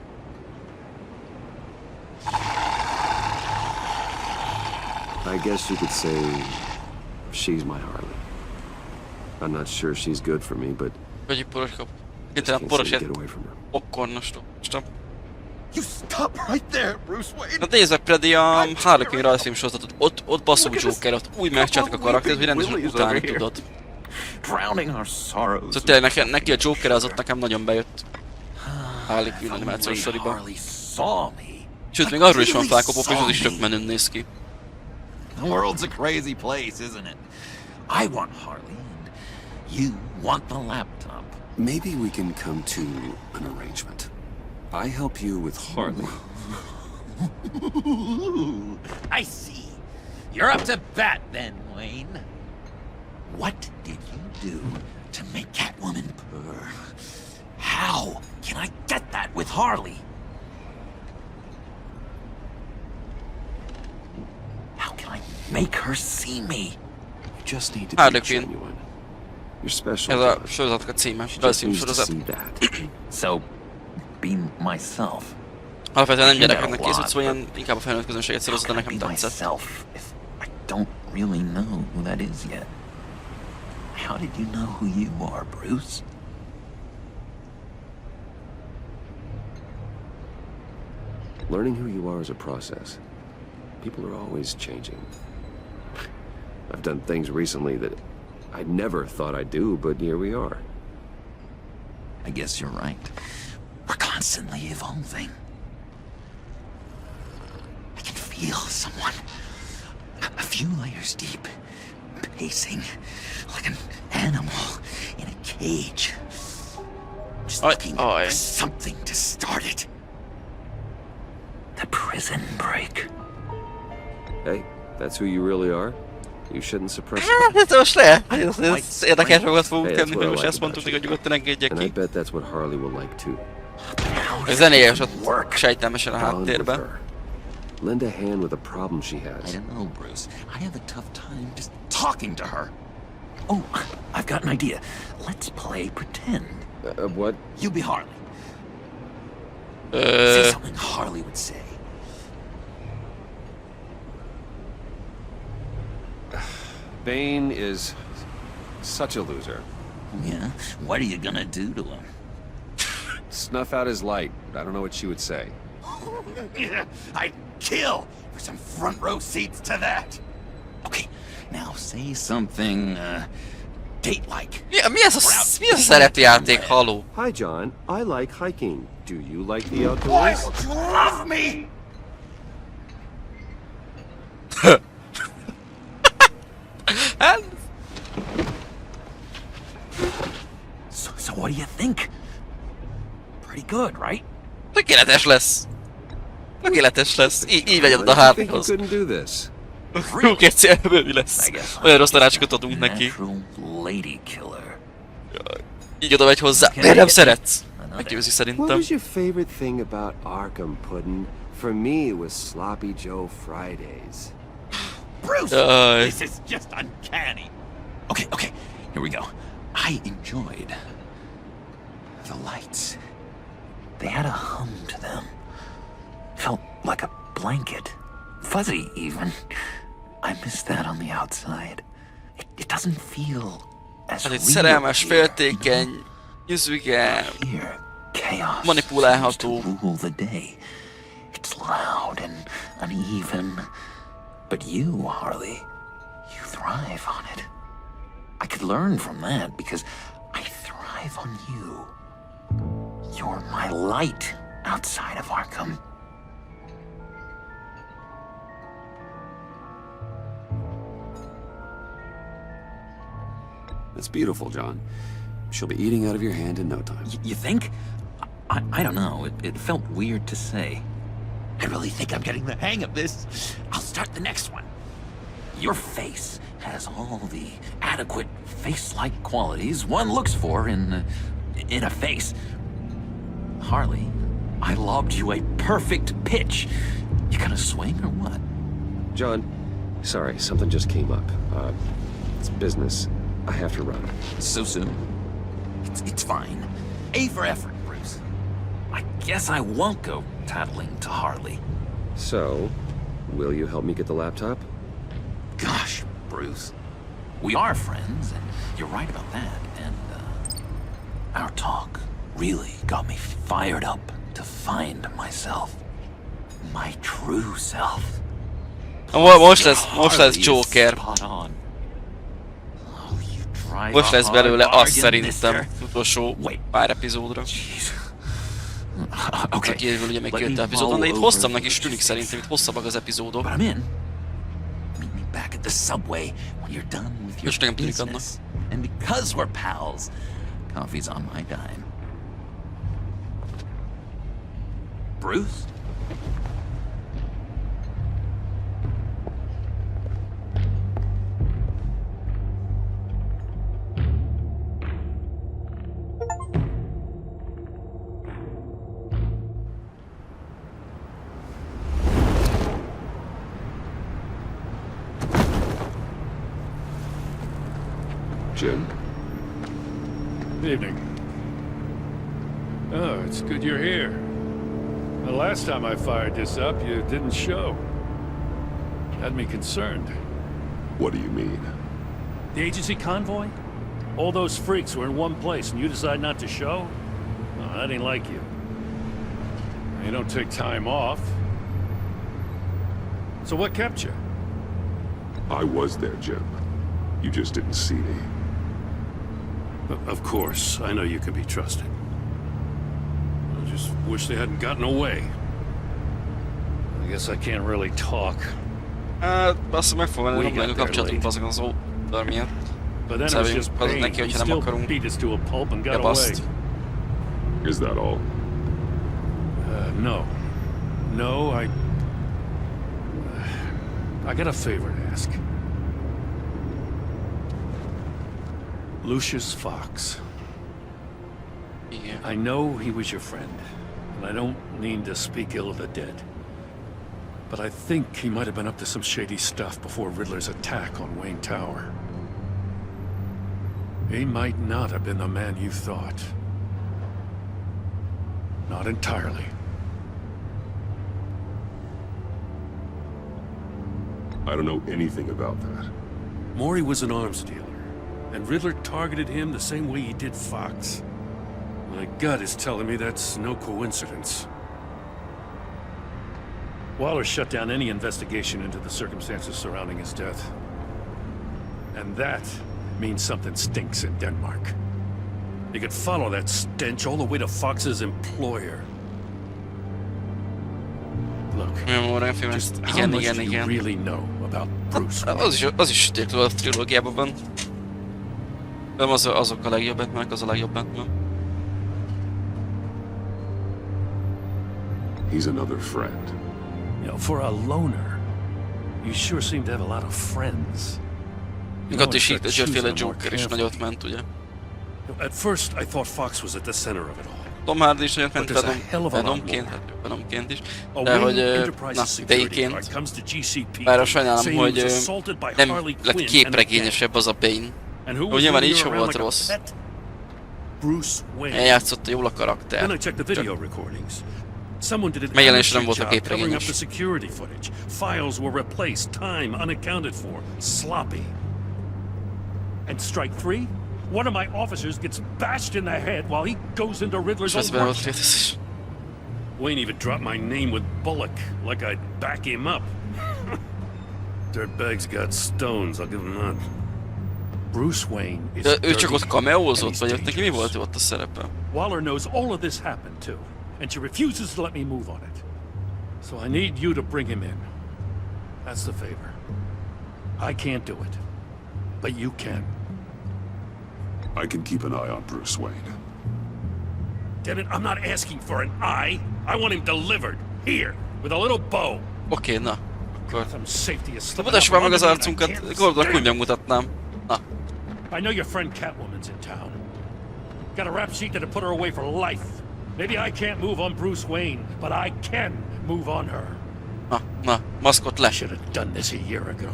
S6: I guess you could say she's my Harley. I'm not sure she's good for me, but
S1: Vagy poroskap.
S6: I just can't seem to get away from her.
S1: Okkornostó. Stop.
S7: You stop right there, Bruce Wayne.
S1: Na nézd meg Freddy a Harley Quinn rajzfilm sorozatot. Ott baszó Joker, ott úgy megcsináltak a karaktert, hogy rendesen utálni tudod.
S7: Drowning our sorrows.
S1: Szóval tényleg neki a Joker az ott nekem nagyon bejött. Harley Quinn animációs soriban. Sőt, még arról is van felkapott, és az is tök menőn néz ki.
S7: The world's a crazy place, isn't it? I want Harley, and you want the laptop.
S2: Maybe we can come to an arrangement. I help you with Harley.
S7: I see. You're up to bat then, Wayne. What did you do to make Catwoman purr? How can I get that with Harley? How can I make her see me?
S2: You just need to be genuine. You're special.
S1: Ez a sorozatnak a címe. Rajzfilm sorozat.
S7: So, be myself.
S1: Alapvetően nem gyerekeknek készült, szóval ilyen inkább a felnőtt közönséget célozott, de nekem tetszett.
S7: I don't really know who that is yet. How did you know who you are, Bruce?
S6: Learning who you are is a process. People are always changing. I've done things recently that I never thought I'd do, but here we are.
S7: I guess you're right. We're constantly evolving. I can feel someone a few layers deep, pacing like an animal in a cage. Just looking for something to start it. The prison break.
S6: Hey, that's who you really are? You shouldn't suppress
S1: Hát most lehet. Ez érdekes dolgot fogunk tenni, hogy most ezt mondtuk, hogy nyugodtan engedjek
S6: and I
S1: ki.
S6: bet that's what Harley will like too.
S1: A zenéje is ott sejtelmesen a háttérben.
S6: Lend a hand with a problem she has.
S7: I don't know, Bruce. I have a tough time just talking to her. Oh, I've got an idea. Let's play pretend.
S6: What?
S7: You be Harley. Say something Harley would say.
S6: Bane is such a loser.
S7: Yeah? What are you gonna do to him?
S6: Snuff out his light. I don't know what she would say.
S7: I'd kill for some front row seats to that. Okay, now say something, date-like.
S1: Mi ez a szerepjáték, haló?
S6: Hi, John. I like hiking. Do you like the outdoors?
S7: Why don't you love me? So what do you think? Pretty good, right?
S1: Tökéletes lesz. Tökéletes lesz. Így megy oda a Harleyhoz. Jó, kérci, ebből mi lesz? Olyan rossz tanácsokat adunk neki. Így oda megy hozzá. Miért nem szeretsz? Meggyőzi szerintem.
S6: What was your favorite thing about Arkham Pudding? For me, it was Sloppy Joe Fridays.
S7: Bruce, this is just uncanny. Okay, here we go. I enjoyed the lights. They had a hum to them. Felt like a blanket. Fuzzy, even. I miss that on the outside. It doesn't feel as
S1: Hát egy
S7: real
S1: szerelmes,
S7: here,
S1: féltékeny, nyüzsüge, manipulálható.
S7: Rule the day. It's loud and uneven. But you, Harley, you thrive on it. I could learn from that because I thrive on you. You're my light outside of Arkham.
S2: That's beautiful, John. She'll be eating out of your hand in no time.
S7: You think? I don't know. It felt weird to say. I really think I'm getting the hang of this. I'll start the next one. Your face has all the adequate face-like qualities one looks for in a face. Harley, I lobbed you a perfect pitch. You gonna swing or what?
S6: John, sorry, something just came up. It's business. I have to run.
S7: So soon? It's fine. A for effort, Bruce. I guess I won't go tattling to Harley.
S6: So, will you help me get the laptop?
S7: Gosh, Bruce. We are friends, and you're right about that. And, our talk really got me fired up to find myself. My true self.
S1: Most lesz Joker. Most lesz belőle, azt szerintem, utolsó pár epizódra.
S7: Okay.
S1: Kívül ugye még 2 epizód van, de itt hosszabbnak is tűnik szerintem, itt hosszabbak az epizódok.
S7: But I'm in. Meet me back at the subway when you're done with your business. And because we're pals, coffee's on my dime. Bruce?
S5: Jim?
S14: Evening. Oh, it's good you're here. The last time I fired this up, you didn't show. Had me concerned.
S5: What do you mean?
S14: The agency convoy? All those freaks were in one place and you decide not to show? Oh, that ain't like you. You don't take time off. So what kept you?
S5: I was there, Jim. You just didn't see me.
S14: Of course, I know you can be trusted. I just wish they hadn't gotten away. I guess I can't really talk.
S1: Azt meg fog venni, nem a kapcsolatunk azok az oldal miatt. Szervünk azok neki, hogyha nem akarunk. Jabaszt.
S5: Is that all?
S14: No. No, I got a favor to ask. Lucius Fox.
S1: Igen.
S14: I know he was your friend, and I don't mean to speak ill of the dead. But I think he might have been up to some shady stuff before Riddler's attack on Wayne Tower. He might not have been the man you thought. Not entirely.
S5: I don't know anything about that.
S14: Maury was an arms dealer, and Riddler targeted him the same way he did Fox. My gut is telling me that's no coincidence. Waller shut down any investigation into the circumstances surrounding his death. And that means something stinks in Denmark. You could follow that stench all the way to Fox's employer. Look, just how much do you really know about Bruce Wayne?
S1: Az is a trilógiában van. Nem azok a legjobb Batman, az a legjobb Batman.
S5: He's another friend.
S14: You know, for a loner, you sure seem to have a lot of friends.
S1: Ott is itt a Joker is nagyot ment, ugye?
S14: At first, I thought Fox was at the center of it all.
S1: Tom Hardy is nagyot ment Venomként is, de hogy Bane-ként. Bár sajnálom, hogy nem lett képregényesebb az a Bane. Hogy nyilván így sem volt rossz. Eljátszotta jól a karakter. Megjelenésre nem volt a képregényes.
S14: Files were replaced, time unaccounted for, sloppy. And strike three? One of my officers gets bashed in the head while he goes into Riddler's own workshop. Wayne even dropped my name with Bullock, like I'd back him up. Dirtbag's got stones, I'll give him that. Bruce Wayne is
S1: dirty. Ő csak ott cameózott, vagy ott neki mi volt ott a szerepe?
S14: Waller knows all of this happened too, and she refuses to let me move on it. So I need you to bring him in. That's the favor. I can't do it, but you can.
S5: I can keep an eye on Bruce Wayne.
S14: Damn it, I'm not asking for an eye. I want him delivered. Here, with a little bow.
S1: Oké, na. Akkor...
S14: Na,
S1: mutassuk már meg az arcunkat. Gordonnak úgy megmutatnám. Na.
S14: I know your friend Catwoman's in town. Got a rap sheet that'll put her away for life. Maybe I can't move on Bruce Wayne, but I can move on her.
S1: Na, maszkot le.
S14: I should have done this a year ago.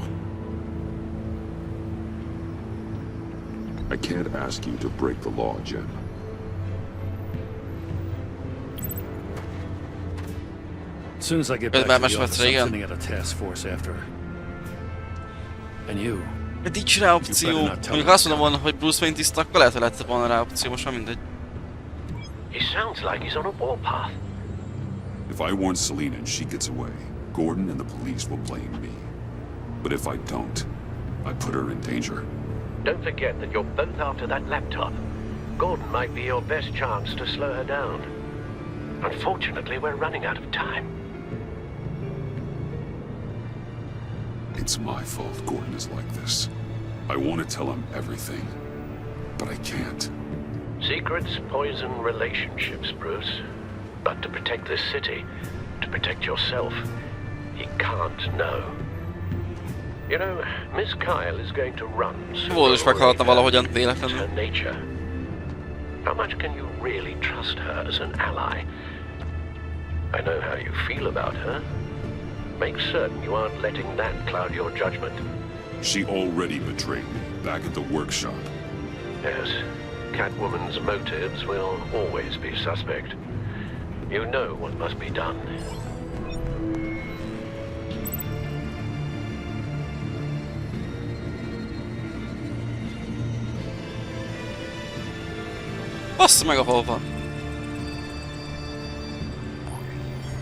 S5: I can't ask you to break the law, Jim.
S14: As soon as I get back to the office, I'm sending out a task force after her. And you.
S1: Nincs rá opció. Mondjuk azt mondom volna, hogy Bruce Wayne tiszta, akkor lehet, hogy lett volna rá opció, most már mindegy.
S12: He sounds like he's on a warpath.
S5: If I warn Selina and she gets away, Gordon and the police will blame me. But if I don't, I put her in danger.
S15: Don't forget that you're both after that laptop. Gordon might be your best chance to slow her down. Unfortunately, we're running out of time.
S5: It's my fault Gordon is like this. I want to tell him everything, but I can't.
S15: Secrets poison relationships, Bruce. But to protect this city, to protect yourself, he can't know. You know, Miss Kyle is going to run her nature. How much can you really trust her as an ally? I know how you feel about her. Make certain you aren't letting that cloud your judgment.
S5: She already betrayed me back at the workshop.
S15: Yes, Catwoman's motives will always be suspect. You know what must be done.
S1: Bassza meg, ahol van.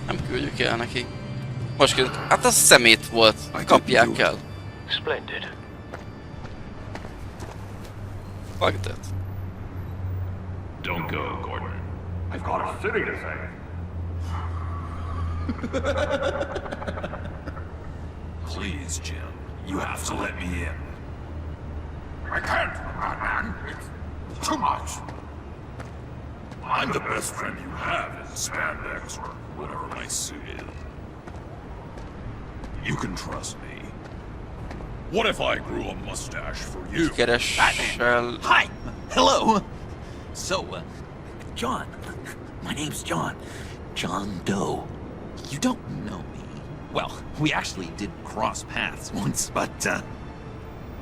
S1: Nem küldjük el neki. Most küldjük. Hát az szemét volt. Kapják el.
S15: Splendid.
S1: Fuck that.
S16: Don't go, Gordon. I've got a city to save.
S17: Please, Jim. You have to let me in.
S16: I can't, Batman. It's too much.
S17: I'm the best friend you have in spandex or whatever my suit is. You can trust me. What if I grew a mustache for you?
S1: Keressel.
S7: Hi! Hello! So, John. My name's John. John Doe. You don't know me. Well, we actually did cross paths once, but,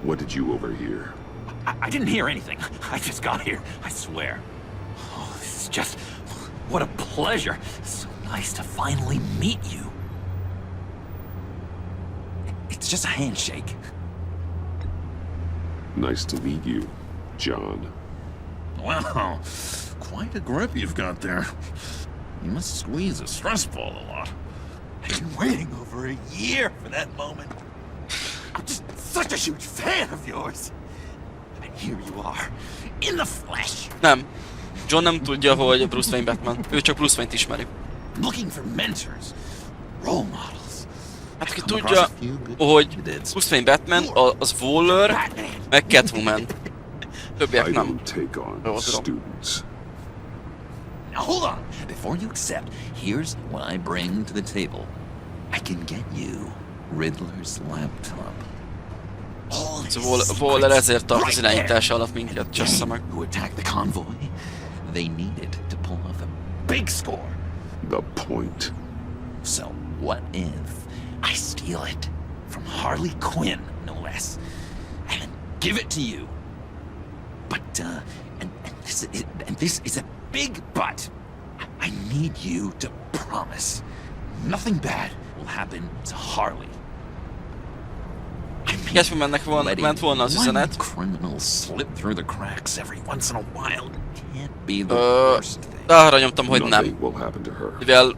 S5: What did you overhear?
S7: I didn't hear anything. I just got here, I swear. Oh, this is just... What a pleasure. So nice to finally meet you. It's just a handshake.
S5: Nice to meet you, John.
S17: Wow, quite a grip you've got there. You must squeeze a stress ball a lot.
S7: I've been waiting over a year for that moment. I'm just such a huge fan of yours. And here you are, in the flesh.
S1: Nem. John nem tudja, hogy Bruce Wayne Batman. Ő csak Bruce Wayne-t ismeri.
S7: Looking for mentors, role models.
S1: Hát aki tudja, hogy Bruce Wayne Batman, az Waller, meg Catwoman. Többiek nem.
S7: Now hold on, before you accept, here's what I bring to the table. I can get you Riddler's laptop.
S1: Waller ezért tart az irányítása alatt minket, csassza meg.
S7: Who attacked the convoy? They needed to pull off a big score.
S5: The point.
S7: So what if I steal it from Harley Quinn, no less, and give it to you? But and this is a big but. I need you to promise nothing bad will happen to Harley.
S1: Ilyesmi ment volna az üzenet.
S7: Criminals slip through the cracks every once in a while. Can't be the worst thing.
S1: De arra nyomtam, hogy nem. Mivel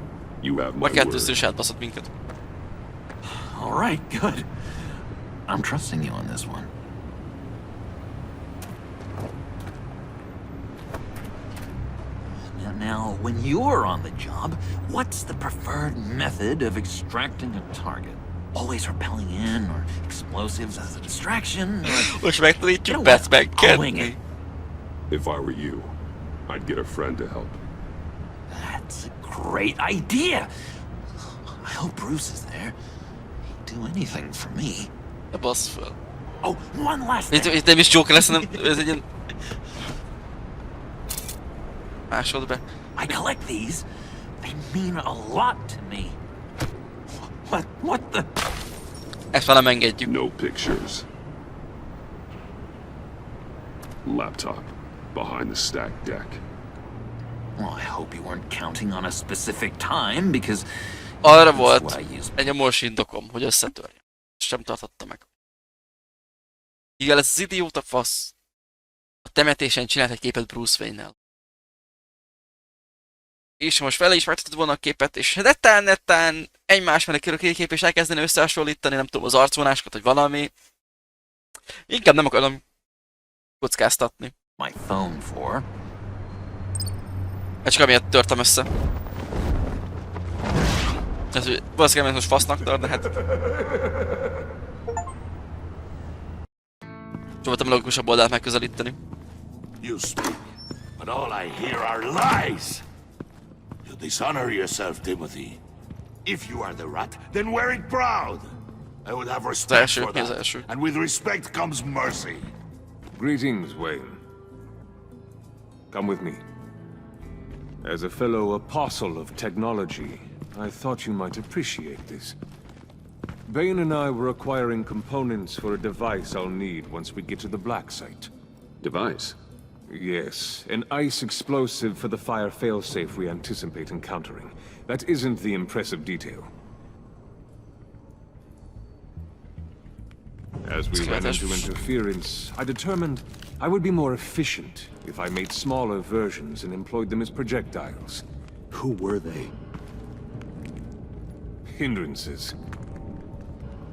S1: a kettőször is átbaszott minket.
S7: All right, good. I'm trusting you on this one. Now, when you're on the job, what's the preferred method of extracting a target? Always rappelling in, or explosives as a distraction, or...
S1: Most megtanítjuk Batman-ket.
S5: If I were you, I'd get a friend to help.
S7: That's a great idea! I hope Bruce is there. He'd do anything for me.
S1: A basz föl.
S7: Oh, one last thing!
S1: Itt nem is Joker lesz, hanem ez egy ilyen... Másod be.
S7: I collect these. They mean a lot to me. What the?
S1: Ezt már nem engedjük.
S5: No pictures. Laptop behind the stacked deck.
S7: Well, I hope you weren't counting on a specific time, because
S1: arra volt egy nyomós indokom, hogy összetörjem. Sem tartotta meg. Igen, ez az idióta fasz. A temetésen csinált egy képet Bruce Wayne-nel. És most vele is váltottad volna a képet, és netán egymás mellé kerül a kép, és elkezdeni összehasonlítani, nem tudom, az arcvonásokat, vagy valami. Inkább nem akarom kockáztatni.
S7: My phone for.
S1: Csak amiatt törtem össze. Ez valószínűleg most fasznak tört, de hát... Próbáltam logikusabb oldalt megközelíteni.
S8: You speak, but all I hear are lies! You dishonor yourself, Timothy. If you are the rat, then wear it proud! I would have respect for that, and with respect comes mercy.
S18: Greetings, Wayne. Come with me. As a fellow apostle of technology, I thought you might appreciate this. Bane and I were acquiring components for a device I'll need once we get to the Black Site.
S5: Device?
S18: Yes, an ice explosive for the fire failsafe we anticipate encountering. That isn't the impressive detail. As we ran into interference, I determined I would be more efficient if I made smaller versions and employed them as projectiles.
S2: Who were they?
S18: Hindrances.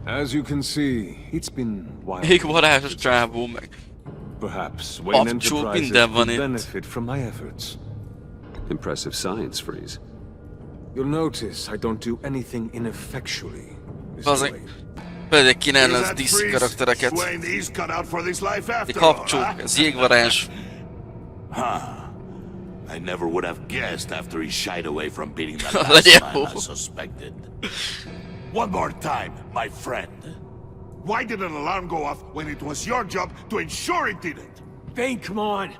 S18: As you can see, it's been wild. Perhaps Wayne Enterprises could benefit from my efforts.
S2: Impressive science, Freeze.
S18: You'll notice I don't do anything ineffectually.
S1: Pedig kínálni az DC karaktereket. Egy kapcsuk, ez jégvarázs.
S8: I never would have guessed after he shied away from beating the last man I suspected. One more time, my friend. Why did an alarm go off when it was your job to ensure it didn't?
S9: Bane, come on.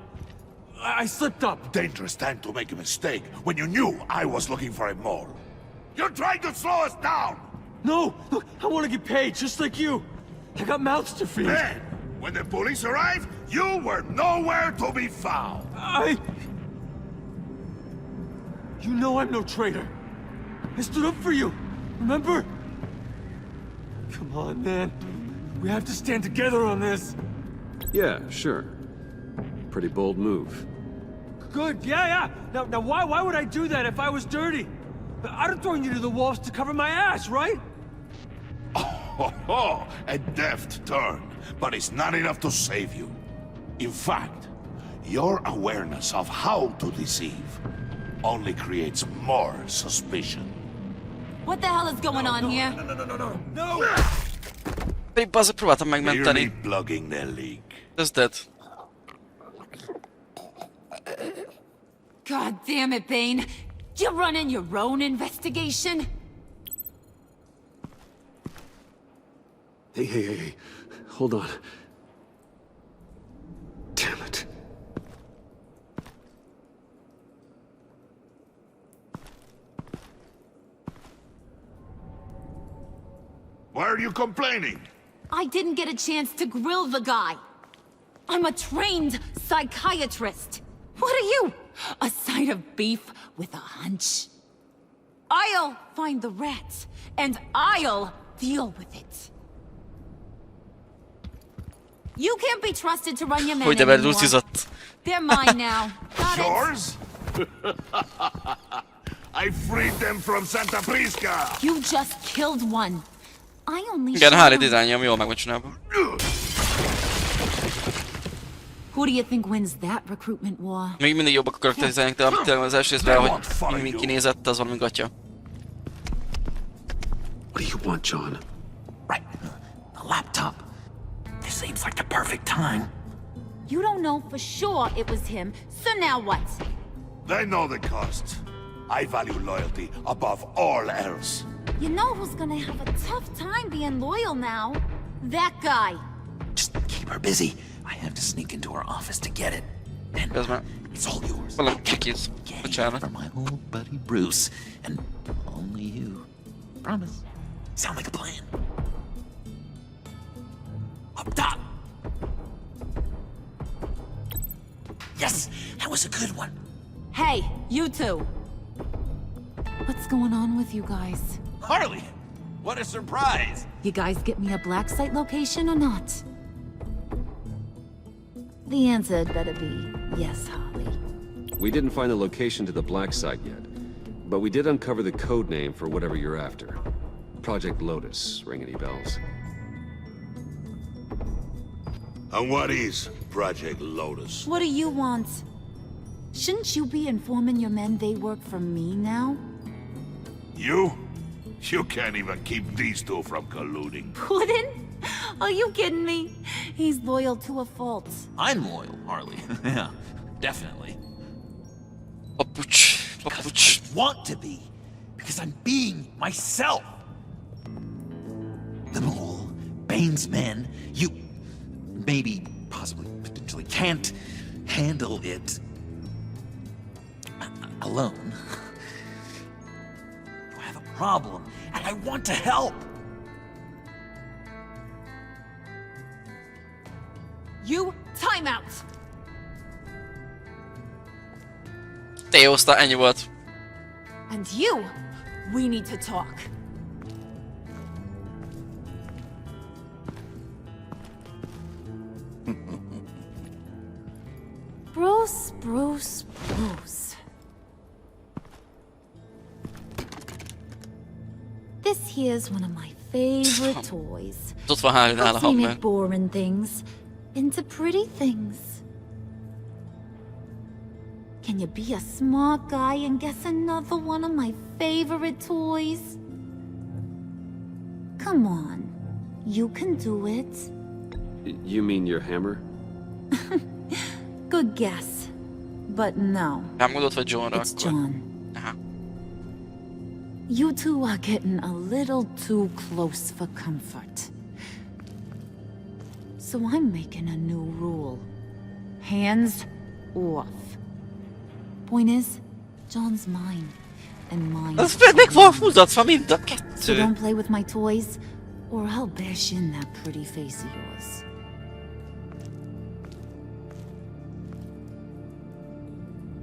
S9: I slipped up.
S8: Dangerous time to make a mistake when you knew I was looking for a mole. You're trying to slow us down!
S9: No! Look, I want to get paid, just like you. I got mouths to feed.
S8: Then, when the police arrived, you were nowhere to be found.
S9: You know I'm no traitor. I stood up for you, remember? Come on, man. We have to stand together on this.
S6: Yeah, sure. Pretty bold move.
S9: Good, yeah. Now why would I do that if I was dirty? I'd have thrown you to the wolves to cover my ass, right?
S8: Oh, a deft turn, but it's not enough to save you. In fact, your awareness of how to deceive only creates more suspicion.
S4: What the hell is going on here?
S9: No!
S1: Pedig bazd, próbáltam megmenteni.
S8: Plugging the leak.
S1: Ez dead.
S4: God damn it, Bane. You're running your own investigation?
S6: Hey. Hold on. Damn it.
S8: Why are you complaining?
S4: I didn't get a chance to grill the guy. I'm a trained psychiatrist. What are you? A side of beef with a hunch? I'll find the rats, and I'll deal with it. You can't be trusted to run your men anymore. They're mine now. Got
S8: Yours? I freed them from Santa Prisca.
S4: You just killed one. I only
S1: Igen, Harley dizájnja jól meg van csinálva.
S4: Who do you think wins that recruitment war?
S1: Még mindig jobbak a karakterizálják, de amit az első részben, hogy mi kinézett, az valami gatya.
S6: What do you want, John?
S7: Right. A laptop. This seems like the perfect time.
S4: You don't know for sure it was him, so now what?
S8: They know the cost. I value loyalty above all else.
S4: You know who's gonna have a tough time being loyal now? That guy.
S7: Just keep her busy. I have to sneak into her office to get it. And it's all yours. For my old buddy Bruce, and only you. Promise. Sound like a plan. Up top. Yes, that was a good one.
S4: Hey, you two. What's going on with you guys?
S7: Harley, what a surprise.
S4: You guys get me a black site location or not? The answer had better be yes, Harley.
S6: We didn't find the location to the black site yet, but we did uncover the code name for whatever you're after. Project Lotus. Ring any bells?
S8: And what is Project Lotus?
S4: What do you want? Shouldn't you be informing your men they work for me now?
S8: You? You can't even keep these two from colluding.
S4: Puddin'? Are you kidding me? He's loyal to a fault.
S7: I'm loyal, Harley. Yeah, definitely.
S1: Papuch.
S7: I want to be, because I'm being myself. The mole, Bane's men, you maybe, possibly, potentially can't handle it alone. You have a problem, and I want to help.
S4: You, time out!
S1: Téoszta, ennyi volt.
S4: And you, we need to talk. Bruce. This here's one of my favorite toys.
S1: Tot van Harley-nál a
S4: Helps me
S1: hammer.
S4: make boring things into pretty things. Can you be a smart guy and guess another one of my favorite toys? Come on, you can do it.
S6: You mean your hammer?
S4: Good guess, but no.
S1: Nem gondolt, vagy Johnra
S4: It's
S1: akkor.
S4: John.
S1: Aha.
S4: You two are getting a little too close for comfort. So I'm making a new rule. Hands off. Point is, John's mine. And mine.
S1: Az meg van húzatva mind a
S4: So
S1: kettő.
S4: don't play with my toys, or I'll bash in that pretty face of yours.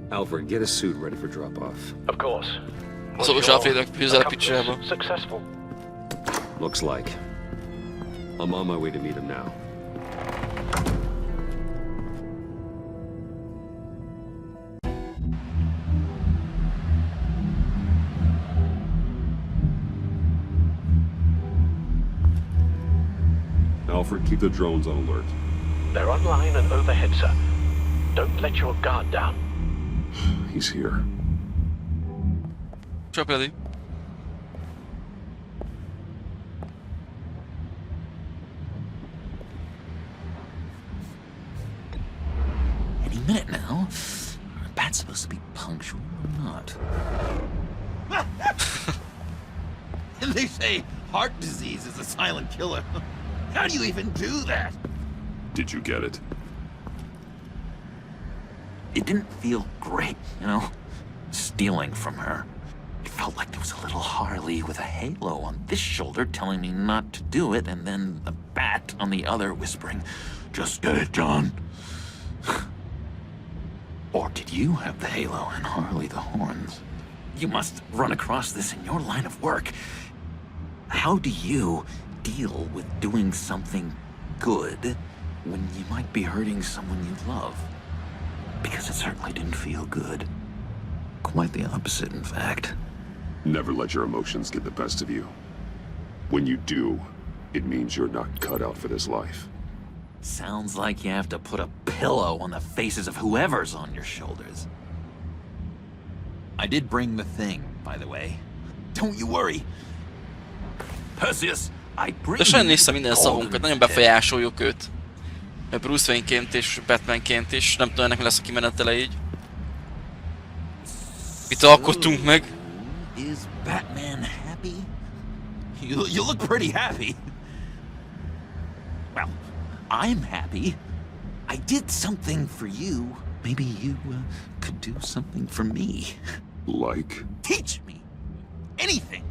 S6: Alfred, get a suit ready for drop-off.
S15: Of course.
S1: Szóval Alfrednak fűzel a picsába.
S15: Successful.
S6: Looks like. I'm on my way to meet him now.
S5: Alfred, keep the drones on alert.
S15: They're online and overhead, sir. Don't let your guard down.
S5: He's here.
S1: Csak ready.
S7: Any minute now. Are bats supposed to be punctual or not? And they say heart disease is a silent killer. How do you even do that?
S5: Did you get it?
S7: It didn't feel great, you know? Stealing from her. It felt like there was a little Harley with a halo on this shoulder telling me not to do it, and then a bat on the other whispering, "Just get it, John." Or did you have the halo and Harley the horns? You must run across this in your line of work. How do you deal with doing something good when you might be hurting someone you love? Because it certainly didn't feel good. Quite the opposite, in fact.
S5: Never let your emotions get the best of you. When you do, it means you're not cut out for this life.
S7: Sounds like you have to put a pillow on the faces of whoever's on your shoulders. I did bring the thing, by the way. Don't you worry. Perseus, I bring
S1: De sajnos néztem minden szavunkat, nagyon befolyásoljuk őt. Bruce Wayne-ként és Batman-ként is, nem tudom, ennek lesz a kimenetele így. Mit alkottunk meg?
S7: Is Batman happy? You look pretty happy. Well, I'm happy. I did something for you. Maybe you could do something for me.
S5: Like?
S7: Teach me. Anything.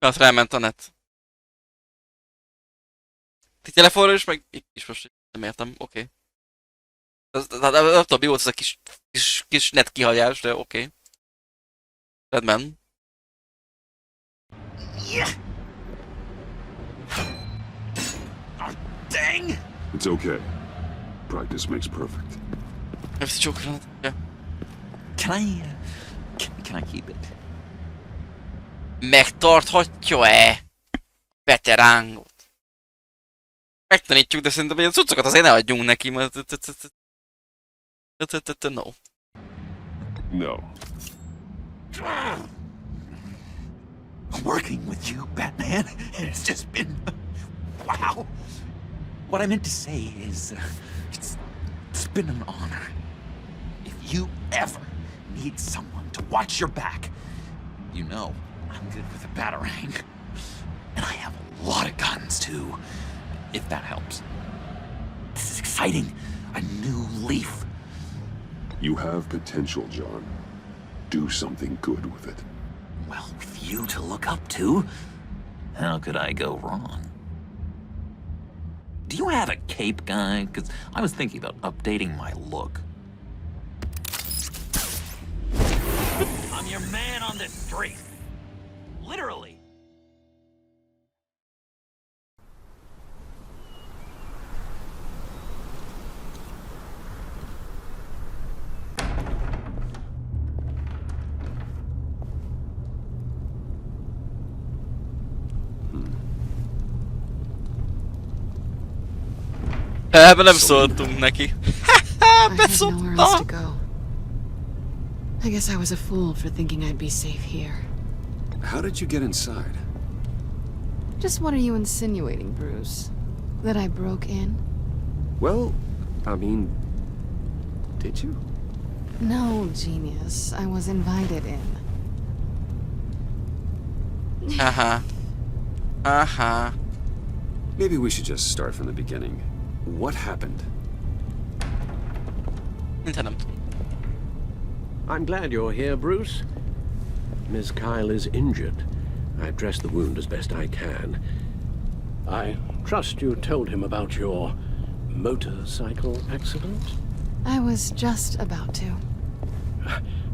S1: Hát ráment a net. Ti telefonról is, meg is most nem értem, oké. Nem tudom, mi volt ez a kis net kihagyás, de oké. Redman.
S7: Yeah. Oh, dang.
S5: It's okay. Practice makes perfect.
S1: FC csókra, ja.
S7: Can I keep it?
S1: Megtarthatja-e veterángot? Megtanítjuk, de szerintem ilyen cuccokat azért ne adjunk neki, mert... No.
S5: No.
S7: Working with you, Batman, it's just been... wow. What I meant to say is, it's been an honor. If you ever need someone to watch your back, you know I'm good with a batarang. And I have a lot of guns, too, if that helps. This is exciting. A new leaf.
S5: You have potential, John. Do something good with it.
S7: Well, with you to look up to, how could I go wrong? Do you have a cape, guy? Because I was thinking about updating my look. I'm your man on this street. Literally.
S1: Ebben nem szóltunk neki.
S3: Beszóltam! I guess I was a fool for thinking I'd be safe here.
S2: How did you get inside?
S3: Just what are you insinuating, Bruce? That I broke in?
S6: Well, I mean, did you?
S3: No, genius. I was invited in.
S2: Maybe we should just start from the beginning. What happened?
S11: I'm glad you're here, Bruce. Miss Kyle is injured. I dressed the wound as best I can. I trust you told him about your motorcycle accident?
S3: I was just about to.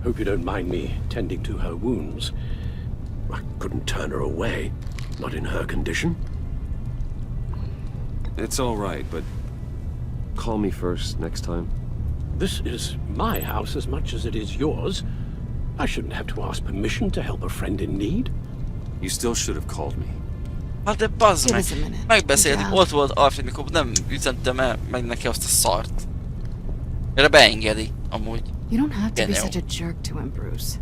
S11: Hope you don't mind me tending to her wounds. I couldn't turn her away, not in her condition.
S2: It's all right, but call me first next time.
S11: This is my house as much as it is yours. I shouldn't have to ask permission to help a friend in need.
S2: You still should have called me.
S1: Hát de bazd meg, megbeszéltük, ott volt Alfred, mikor nem üzentem el meg neki azt a szart. Erre beengedi, amúgy.
S3: You don't have to be such a jerk to him, Bruce.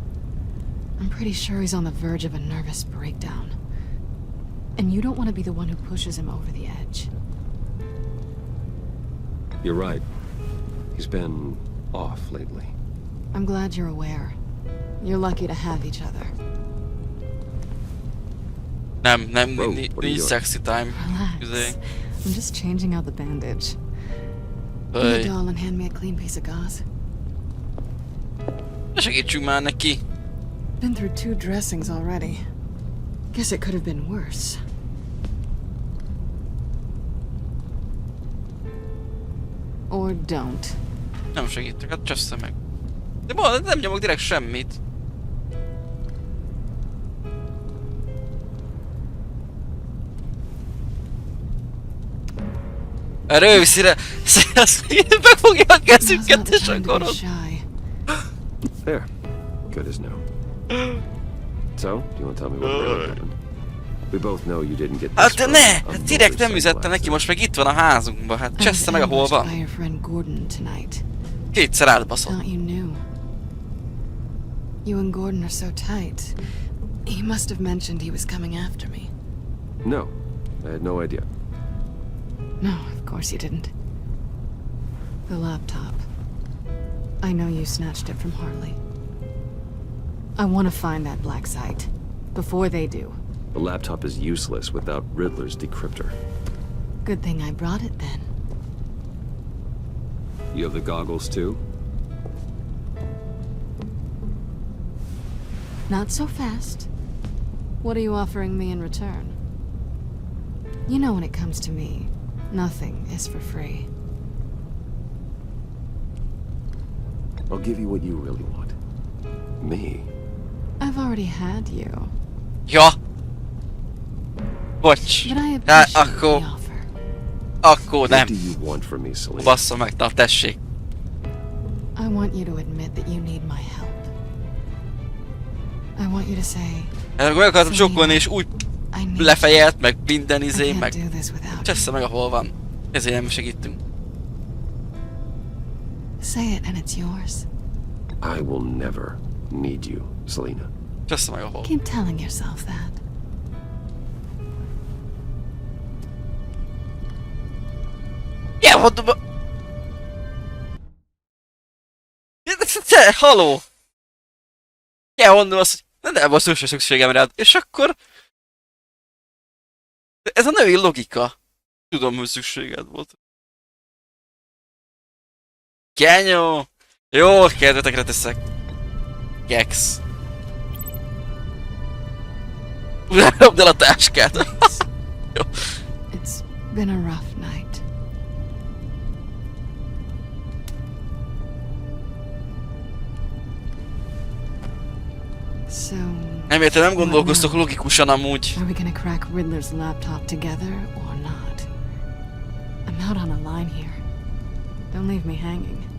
S3: I'm pretty sure he's on the verge of a nervous breakdown. And you don't want to be the one who pushes him over the edge.
S2: You're right. He's been off lately.
S3: I'm glad you're aware. You're lucky to have each other.
S1: Nincs sexy time.
S3: Relax. I'm just changing out the bandage. Be a doll and hand me a clean piece of gauze.
S1: Segítsünk már neki.
S3: Been through 2 dressings already. Guess it could have been worse. Or don't.
S1: Nem segítek, hát csössze meg. De nem nyomok direkt semmit. Erre őszire, megfogja a kezünket és akkor ott.
S6: There. Good as new. So, do you want to tell me what really happened? We both know you didn't get this.
S1: Hát ne! Hát direkt nem üzette neki, most meg itt van a házunkban. Hát csessze meg, ahol van. Kétszer átbaszott.
S3: You and Gordon are so tight. He must have mentioned he was coming after me.
S6: No, I had no idea.
S3: No, of course you didn't. The laptop. I know you snatched it from Harley. I want to find that black site. Before they do.
S6: The laptop is useless without Riddler's decryptor.
S3: Good thing I brought it then.
S2: You have the goggles too?
S3: Not so fast. What are you offering me in return? You know when it comes to me, nothing is for free.
S6: I'll give you what you really want. Me?
S3: I've already had you.
S1: Ja. Bocs. Akkor... Akkor nem.
S6: What do you want from me, Selena?
S1: Bassza meg, na tessék.
S3: I want you to admit that you need my help. I want you to say...
S1: Meg akartam csokkolni és úgy lefejelt, meg minden izé, meg... Csessze meg, ahol van. Ezért nem segítünk.
S3: Say it and it's yours.
S6: I will never need you, Selena.
S1: Csessze meg, ahol.
S3: Keep telling yourself that.
S1: Yeah, what the... Haló! Kell mondom azt, hogy nem volt szükségem rád, és akkor... Ez a női logika. Tudom, hogy szükséged volt. Kenyó! Jó, kedvetekre teszek. Gex. Dobd el a táskát. Jó.
S3: It's been a rough night. So,
S1: nem értem, nem gondolkoztok logikusan amúgy.
S3: Are we gonna crack Riddler's laptop together or not? I'm out on a line here. Don't leave me hanging.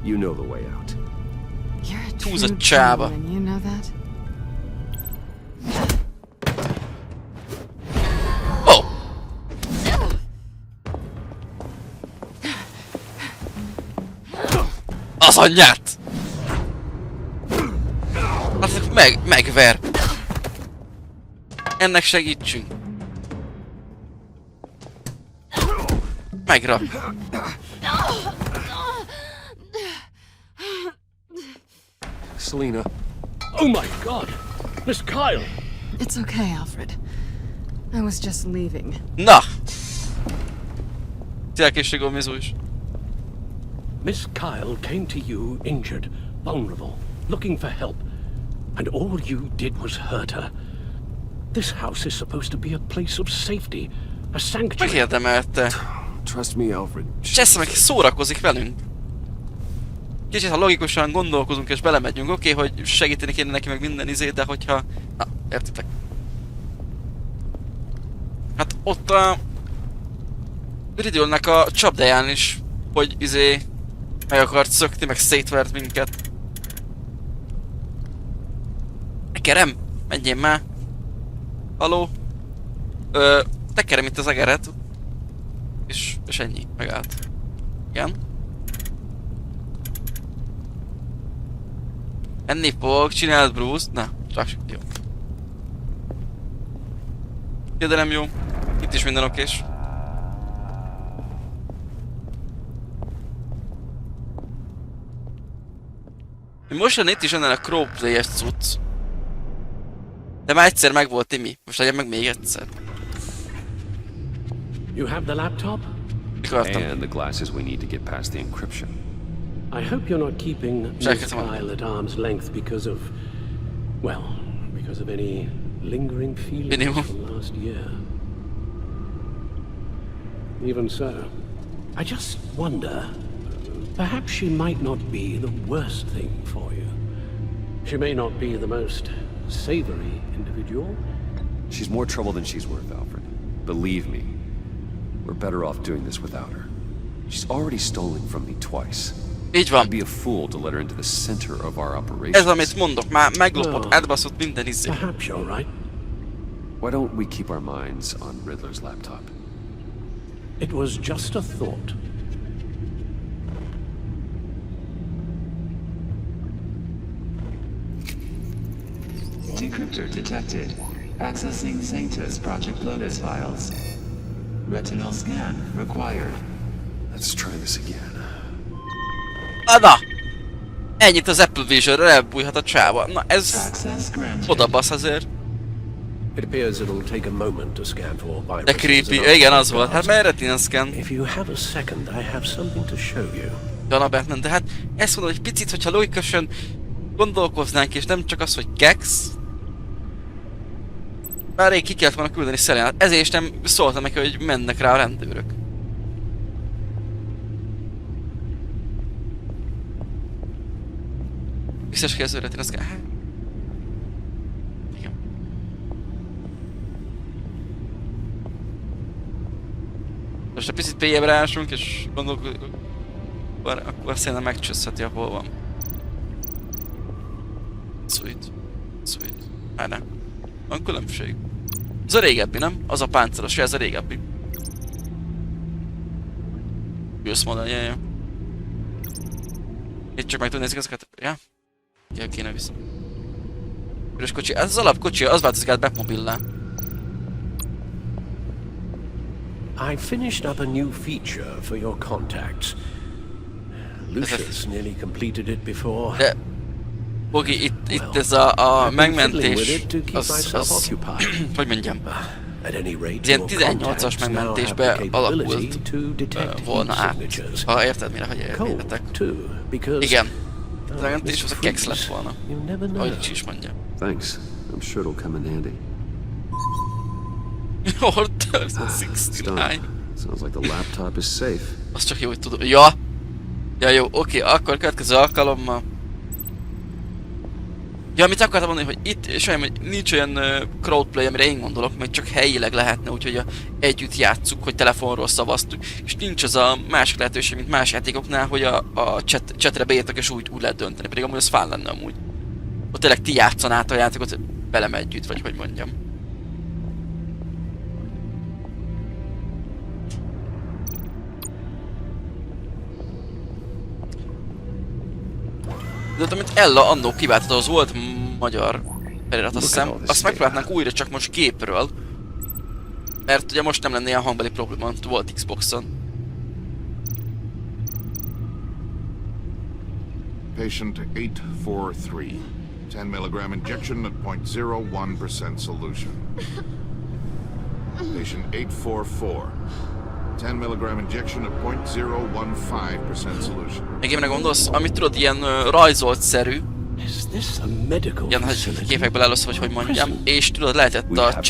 S6: You know the way out.
S3: You're a true gentleman, you know that?
S1: Oh! Az anyját! Hát megver! Ennek segítsünk! Megrak.
S11: Selina. Oh my God! Miss Kyle!
S3: It's okay, Alfred. I was just leaving.
S1: Na! Elkészségül Mizu is.
S11: Miss Kyle came to you injured, vulnerable, looking for help. And all you did was hurt her. This house is supposed to be a place of safety, a sanctuary.
S1: Megérdemelte.
S6: Trust me, Alfred.
S1: Csessze meg, szórakozik velünk. Kicsit, ha logikusan gondolkozunk és belemegyünk, oké, hogy segíteni kéne neki meg minden de hogyha... Na, értitek. Hát ott a... Ridülnek a csapdáján is, hogy meg akart szökni, meg szétvert minket. Tekerem? Menjél már! Haló? Tekerem itt az egeret. És ennyi, megállt. Igen? Enni fog, csináld Bruce. Na, csak jó. Ja, de nem jó. Itt is minden okés. Most jön itt is ennél a Crowplay-es cucc. De már egyszer meg volt, Timmy. Most legyen meg még egyszer.
S11: You have the laptop?
S2: And the glasses we need to get past the encryption.
S11: I hope you're not keeping Miss Kyle at arm's length because of... well, because of any lingering feelings from last year. Even so, I just wonder... perhaps she might not be the worst thing for you. She may not be the most savory individual.
S2: She's more trouble than she's worth, Alfred. Believe me, we're better off doing this without her. She's already stolen from me twice.
S1: Így van.
S2: I'd be a fool to let her into the center of our operations.
S1: Ez amit mondok, már meglopott, átbaszott minden
S11: Perhaps you're right.
S2: Why don't we keep our minds on Riddler's laptop?
S11: It was just a thought.
S13: Decryptor detected. Accessing Sanctus Project Lotus files. Retinal scan required.
S2: Let's try this again.
S1: Na! Ennyit az Apple Vision-re elbújhat a csáva. Na ez... odabasz azért.
S11: It appears it'll take a moment to scan for viruses.
S1: De creepy, igen az volt. Hát mert retina scan.
S11: If you have a second, I have something to show you.
S1: Dana Batman, de hát ezt mondom, hogy picit, hogyha logikusan gondolkoznánk, és nem csak az, hogy kex. Bár rég ki kellett volna küldeni Szelenát, ezért is nem szóltam neki, hogy mennek rá a rendőrök. Biztos kezdőre tényleg hát... igen. Most egy picit pélyebbre ásunk, és gondolkodunk, akkor szerintem megcsösszheti, ahol van. Sweet. Sweet. Hát nem. Van különbség. Ez a régebbi, nem? Az a páncélos, ez a régebbi. Jössz mondani, jaj. Itt csak meg tudni nézni ezeket. Ja? Ja, kéne vissza. Üres kocsi. Ez az alapkocsi, az változik át Batmobillá.
S11: I finished up a new feature for your contacts. Lucius nearly completed it before.
S1: De... Bogi, itt ez a megmentés, az hogy mondjam, ez ilyen 18-as megmentésbe alakult volna át, ha érted mire, hogy értétek. Igen, az megmentés az a kex lett volna, ahogy is mondja.
S2: Thanks, I'm sure it'll come in handy.
S1: Order 69.
S2: Sounds like the laptop is safe.
S1: Azt csak jó, hogy tudom. Ja! Ja jó, oké, akkor következő alkalommal. Ja, amit akartam mondani, hogy itt sajnálom, hogy nincs olyan crowdplay, amire én gondolok, meg csak helyileg lehetne, úgyhogy együtt játsszuk, hogy telefonról szavaztuk, és nincs az a másik lehetőség, mint más játékoknál, hogy a chatre beírtak, és úgy lehet dönteni, pedig amúgy az fán lenne amúgy. Ott tényleg ti játszanátok a játékot velem együtt, vagy hogy mondjam. De amit Ella annó kiváltott, az volt magyar felirat, azt hiszem, azt megpróbálnánk újra csak most képről. Mert ugye most nem lenne ilyen hangbeli probléma, volt Xboxon.
S19: Patient 843. 10 milligram injection at 0.01% solution. Patient 844. 10 milligram injection at 0.015% solution.
S1: Megint gondolsz, amit tudod, ilyen rajzolt-szerű, ilyen képekből először, hogy mondjam, és tudod, lehetett a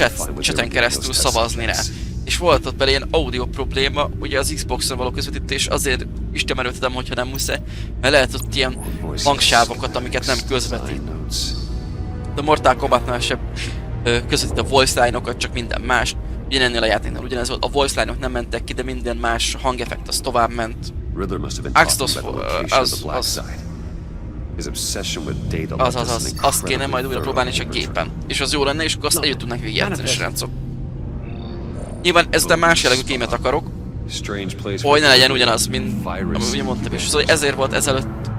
S1: chaten keresztül szavazni rá. És volt ott belé ilyen audio probléma, ugye az Xboxon való közvetítés, azért is temerültetem, hogyha nem muszáj, mert lehet ott ilyen hangsávokat, amiket nem közvetít. De a Mortal Kombatnál sem közvetít a voice line-okat, csak minden más. Ugyanennél a játéknál ugyanez volt, a voice line-ok nem mentek ki, de minden más hangeffekt az tovább ment. Axtos az, azt kéne majd újra próbálni csak gépen. És az jó lenne, és akkor azt együtt tudnak végigjátszani, srácok. Nyilván ezután más jellegű gémet akarok, hogy ne legyen ugyanaz, mint amit ugye mondtam is. Szóval ezért volt ezelőtt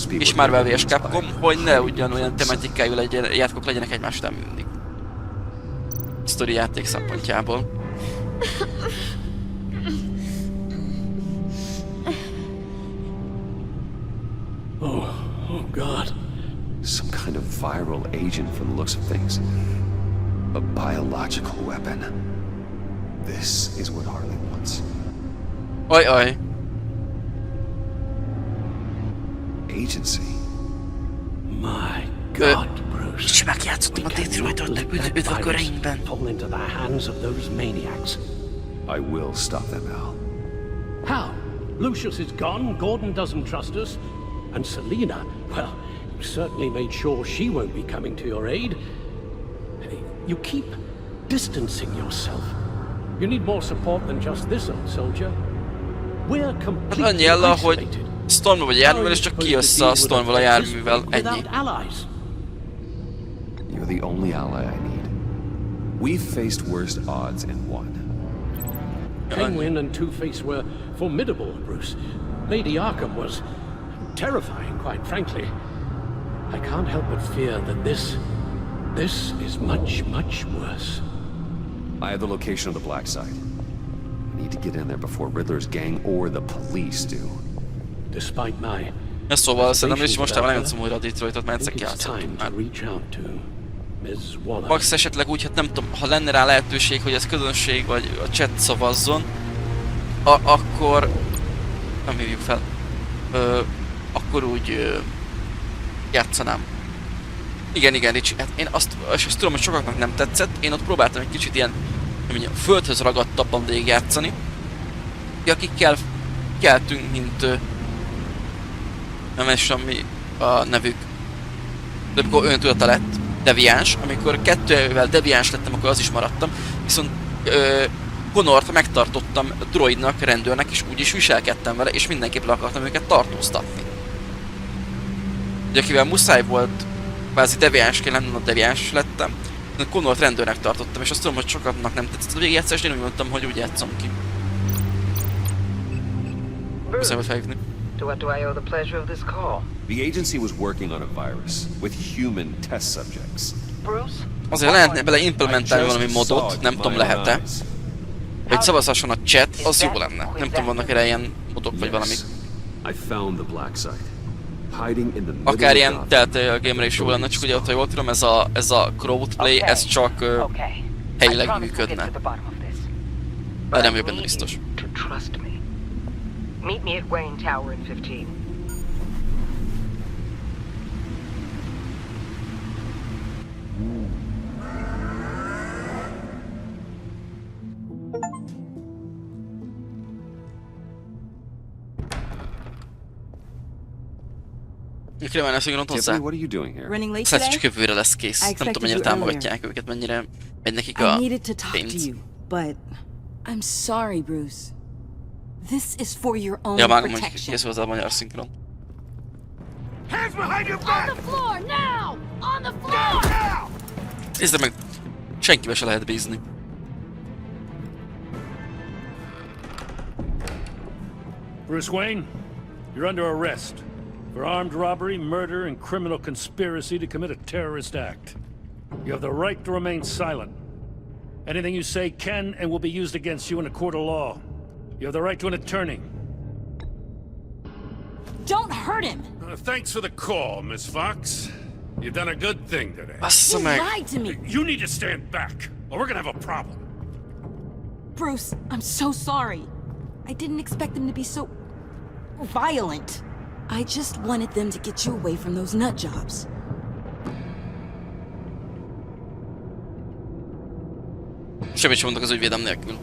S1: is Marvel vs Capcom, hogy ne ugyanolyan tematikájú játékok legyenek egymás után mindig. Sztori játék szempontjából.
S2: Oh God. Some kind of viral agent from the looks of things. A biological weapon. This is what Harley wants.
S1: Oj.
S2: Agency.
S11: My God, Bruce.
S1: És megjátszottam a Detroitot üdvököreinkben.
S11: Fall into the hands of those maniacs.
S2: I will stop them, Al.
S11: How? Lucius is gone, Gordon doesn't trust us, and Selina, well, you certainly made sure she won't be coming to your aid. You keep distancing yourself. You need more support than just this old soldier. We're completely
S1: annyi ella, hogy Stormval vagy járművel, és csak kijössz a Stormval a járművel, ennyi.
S2: You're the only ally I need. We've faced worse odds and won.
S11: Penguin and Two-Face were formidable, Bruce. Lady Arkham was terrifying, quite frankly. I can't help but fear that this is much, much worse.
S2: I have the location of the black site. I need to get in there before Riddler's gang or the police do.
S11: Despite my...
S1: Szóval szerintem is mostában nem játszom újra a Detroitot, mert egyszer kijátszottunk már. Max esetleg úgy, hát nem tudom, ha lenne rá lehetőség, hogy ez közönség vagy a chat szavazzon, akkor... nem hívjuk fel. Akkor úgy... játszanám. Igen, Ricsi, hát én azt tudom, hogy sokaknak nem tetszett, én ott próbáltam egy kicsit ilyen, hogy mondjam, földhöz ragadtabban végigjátszani. Akikkel keltünk, mint... nem is ami a nevük. De amikor öntudata lett, deviáns, amikor kettővel deviáns lettem, akkor az is maradtam. Viszont Connort megtartottam droidnak, rendőrnek, és úgy is viselkedtem vele, és mindenképp le akartam őket tartóztatni. Ugye akivel muszáj volt kvázi deviánsként lennem, a deviáns lettem, Connort rendőrnek tartottam, és azt tudom, hogy sokatnak nem tetszett a végigjátszás, és én úgy mondtam, hogy úgy játszom ki. Muszáj volt felhívni.
S10: To what do I owe the pleasure of this call?
S2: The agency was working on a virus with human test subjects.
S10: Bruce?
S1: Azért lehetne bele implementálni valami modot, nem tudom, lehet-e. Hogy szavazhasson a chat, az jó lenne. Nem tudom, vannak erre ilyen modok vagy valami. Akár ilyen Telltale game-re is jó lenne, csak ugye ott, ha jól tudom, ez a crowdplay, ez csak helyileg működne. De nem vagyok benne biztos.
S10: Meet me at Wayne Tower in 15.
S1: Kívánok, szigorúan hozzá. Szerintem csak jövőre lesz kész. Nem tudom, mennyire támogatják őket, mennyire megy nekik a pénz.
S20: I'm sorry, Bruce. This is for your own
S1: ja, vágom,
S20: protection.
S1: hogy kész hozzá a magyar szinkron.
S16: Hands behind your back!
S20: On the floor, now! On the floor!
S1: Nézd meg, senkibe se lehet bízni.
S14: Bruce Wayne, you're under arrest for armed robbery, murder, and criminal conspiracy to commit a terrorist act. You have the right to remain silent. Anything you say can and will be used against you in a court of law. You have the right to an attorney.
S20: Don't hurt him!
S14: Thanks for the call, Miss Fox. You've done a good thing today.
S20: You lied to me!
S14: You need to stand back, or we're gonna have a problem.
S20: Bruce, I'm so sorry. I didn't expect them to be so... violent. I just wanted them to get you away from those nut jobs.
S1: Semmit sem mondok az ügyvédem nélkül.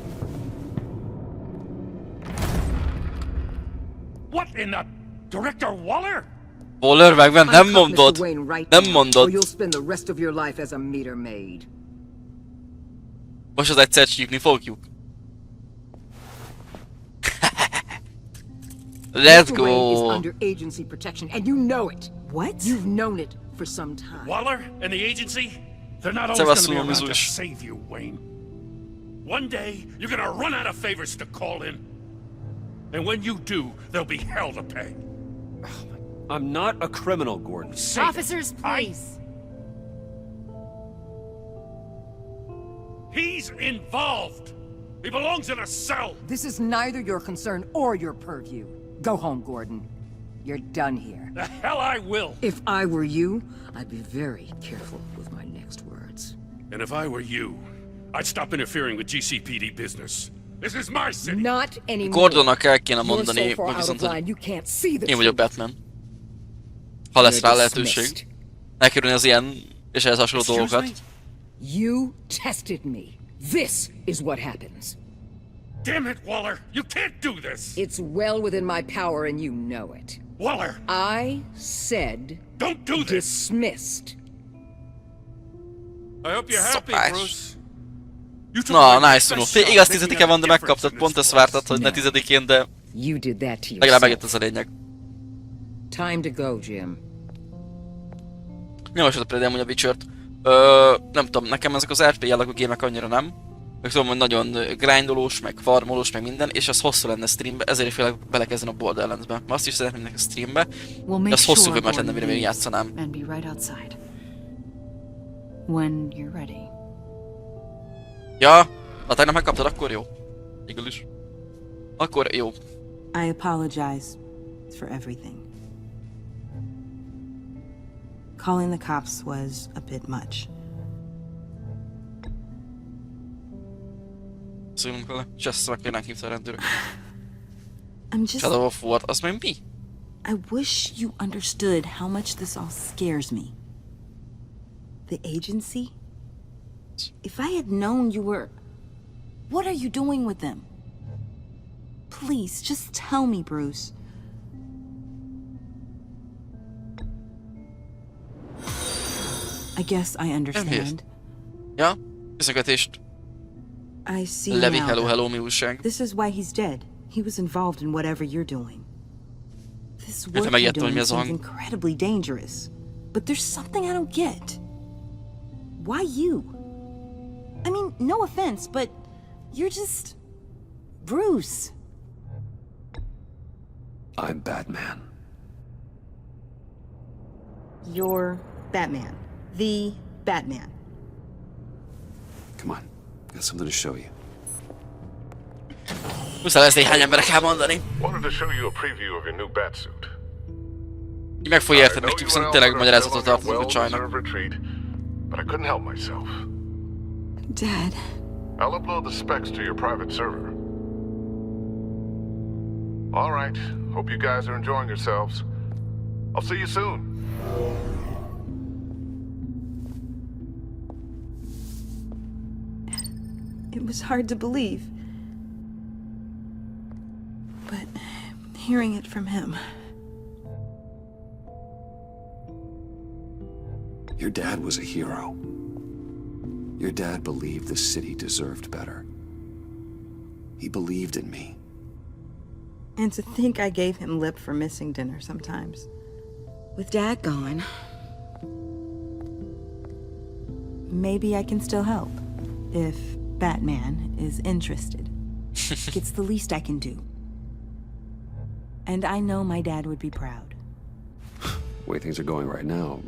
S14: What in the... Director Waller?
S1: Waller megvan, nem mondod. Nem mondod.
S21: You'll spend the rest of your life as a meter maid.
S1: Most az egyszer csípni fogjuk. Let's go.
S21: Is under agency protection, and you know it. What? You've known it for some time.
S14: Waller and the agency? They're not always going to be around to save you, Wayne. One day, you're going to run out of favors to call in. And when you do, there'll be hell to pay.
S6: I'm not a criminal, Gordon.
S4: Officers, please.
S14: He's involved. He belongs in a cell.
S21: This is neither your concern or your purview. Go home, Gordon. You're done here.
S14: The hell I will.
S21: If I were you, I'd be very careful with my next words.
S14: And if I were you, I'd stop interfering with GCPD business. This is my city.
S21: Not anymore.
S1: Gordonnak el kéne mondani, hogy viszont, hogy én vagyok Batman. Ha lesz rá lehetőség. Elkerülni az ilyen és ehhez hasonló dolgokat.
S21: You tested me. This is what happens.
S14: Damn it, Waller! You can't do this!
S21: It's well within my power and you know it.
S14: Waller!
S21: I said...
S14: Don't do this!
S21: Dismissed.
S14: I hope you're happy, Bruce.
S1: Na, nice unul. Igaz 10-e van, de megkaptad. Pont ezt vártad, hogy ne 10-én, de... Legalább megjött ez a lényeg.
S21: Time to go, Jim.
S1: Mi olvasod például amúgy a Witcher-t? Nem tudom, nekem ezek az RP jellegű gémek annyira nem. Meg tudom, hogy nagyon grindolós, meg farmolós, meg minden, és az hosszú lenne streambe, ezért félek belekezdeni a Borderlands-be. Azt is szeretném nek a streambe, de az hosszú filmet lenne, mire még játszanám.
S3: And be right outside. When you're ready.
S1: Ja, ha tegnap megkaptad, akkor jó. Igaz is. Akkor jó.
S22: I apologize for everything. Calling the cops was a bit much.
S1: Szólunk vele, és ezt meg kéne hívta a rendőrök.
S22: I'm just...
S1: Shadow of War, az meg mi?
S22: I wish you understood how much this all scares me. The agency? If I had known you were... What are you doing with them? Please, just tell me, Bruce. I guess I understand.
S1: Ja? Viszongatést.
S22: I see
S1: Levi,
S22: now.
S1: hello, mi újság?
S22: This is why he's dead. He was involved in whatever you're doing. This work you're
S1: megijedtem, hogy mi
S22: doing
S1: ez a
S22: seems
S1: hang.
S22: incredibly dangerous. But there's something I don't get. Why you? I mean, no offense, but you're just... Bruce.
S2: I'm Batman.
S22: You're Batman. The Batman.
S2: Come on, got something to show you.
S1: Muszáj lesz néhány emberre kell mondani.
S23: Wanted to show you a preview of your new batsuit.
S1: Ki meg fogja érteni, nekik viszont tényleg magyarázatot tartozunk a csajnak.
S23: But I couldn't help myself.
S22: Dad.
S23: I'll upload the specs to your private server. All right. Hope you guys are enjoying yourselves. I'll see you soon.
S22: It was hard to believe. But hearing it from him...
S2: Your dad was a hero. Your dad believed the city deserved better. He believed in me.
S22: And to think I gave him lip for missing dinner sometimes. With Dad gone... Maybe I can still help. If Batman is interested. It's the least I can do. And I know my dad would be proud.
S2: The way things are going right now,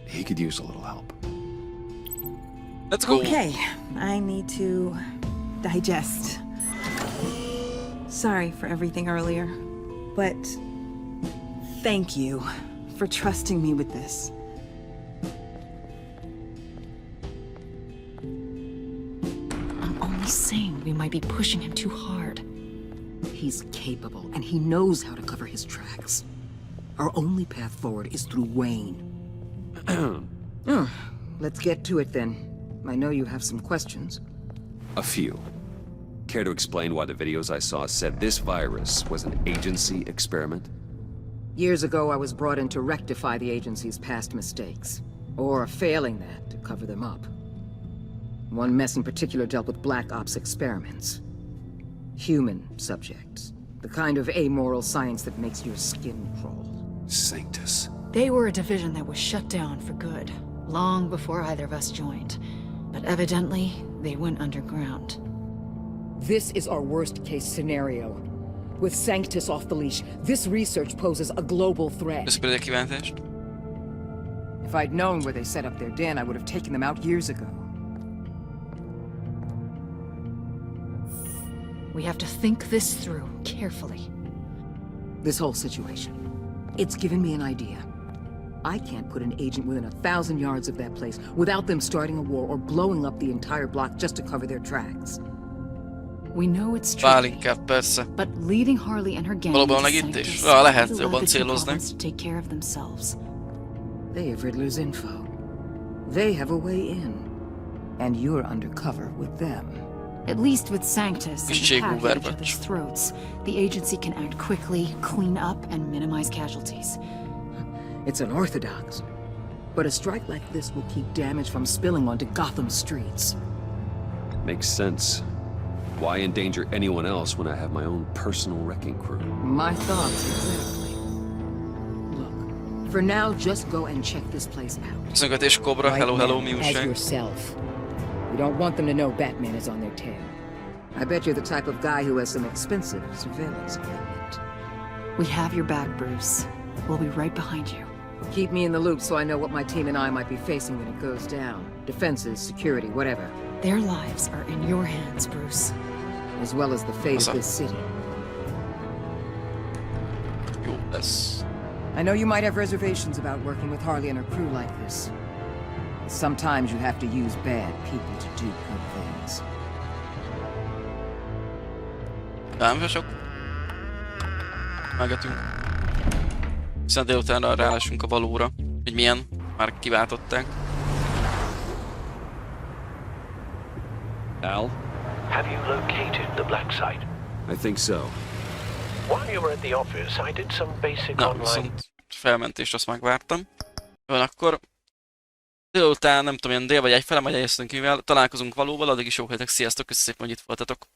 S2: he could use a little help.
S1: Let's go.
S22: Okay, I need to digest. Sorry for everything earlier, but Thank you for trusting me with this.
S20: I'm only saying we might be pushing him too hard.
S21: He's capable, and he knows how to cover his tracks. Our only path forward is through Wayne. Let's get to it then. I know you have some questions.
S2: A few. Care to explain why the videos I saw said this virus was an agency experiment?
S21: Years ago, I was brought in to rectify the agency's past mistakes. Or failing that, to cover them up. One mess in particular dealt with Black Ops experiments. Human subjects. The kind of amoral science that makes your skin crawl.
S2: Sanctus.
S3: They were a division that was shut down for good, long before either of us joined. But evidently, they went underground.
S21: This is our worst-case scenario. With Sanctus off the leash, this research poses a global threat. If I'd known where they set up their den, I would have taken them out years ago.
S3: We have to think this through carefully.
S21: This whole situation. It's given me an idea. I can't put an agent within 1,000 yards of that place without them starting a war or blowing up the entire block just to cover their tracks.
S3: We know it's tricky, but leading Harley and her gang
S1: Valóban megint is? Lehet jobban célozni.
S3: to take care of themselves.
S21: They have Riddler's info. They have a way in. And you're undercover with them.
S3: At least with Sanctus and the pack at each other's throats, the agency can act quickly, clean up, and minimize casualties.
S21: It's unorthodox. But a strike like this will keep damage from spilling onto Gotham's streets.
S2: Makes sense. Why endanger anyone else when I have my own personal wrecking crew?
S21: My thoughts, exactly. Look, for now, just go and check this place out.
S1: Köszöngetés Cobra, hello, mi
S21: As
S1: újság?
S21: yourself. You don't want them to know Batman is on their tail. I bet you're the type of guy who has some expensive surveillance equipment.
S3: We have your back, Bruce. We'll be right behind you.
S21: Keep me in the loop so I know what my team and I might be facing when it goes down. Defenses, security, whatever.
S3: Their lives are in your hands, Bruce.
S21: As well as the fate of this city.
S1: Yes.
S21: I know you might have reservations about working with Harley and her crew like this. Sometimes you have to use bad people to do good things.
S1: Nem sok. Megetünk. Hiszen délutánra rálesünk a valóra, hogy milyen, már kiváltották.
S2: Al?
S15: Have you located the black site?
S2: I think so.
S15: While you were at the office, I did some basic
S1: Na,
S15: online...
S1: viszont felmentést azt megvártam. Van akkor délután, nem tudom, ilyen dél vagy egyfele, majd egyeztünk mivel, találkozunk valóban, addig is jó hetek, sziasztok, köszönöm szépen, hogy itt voltatok.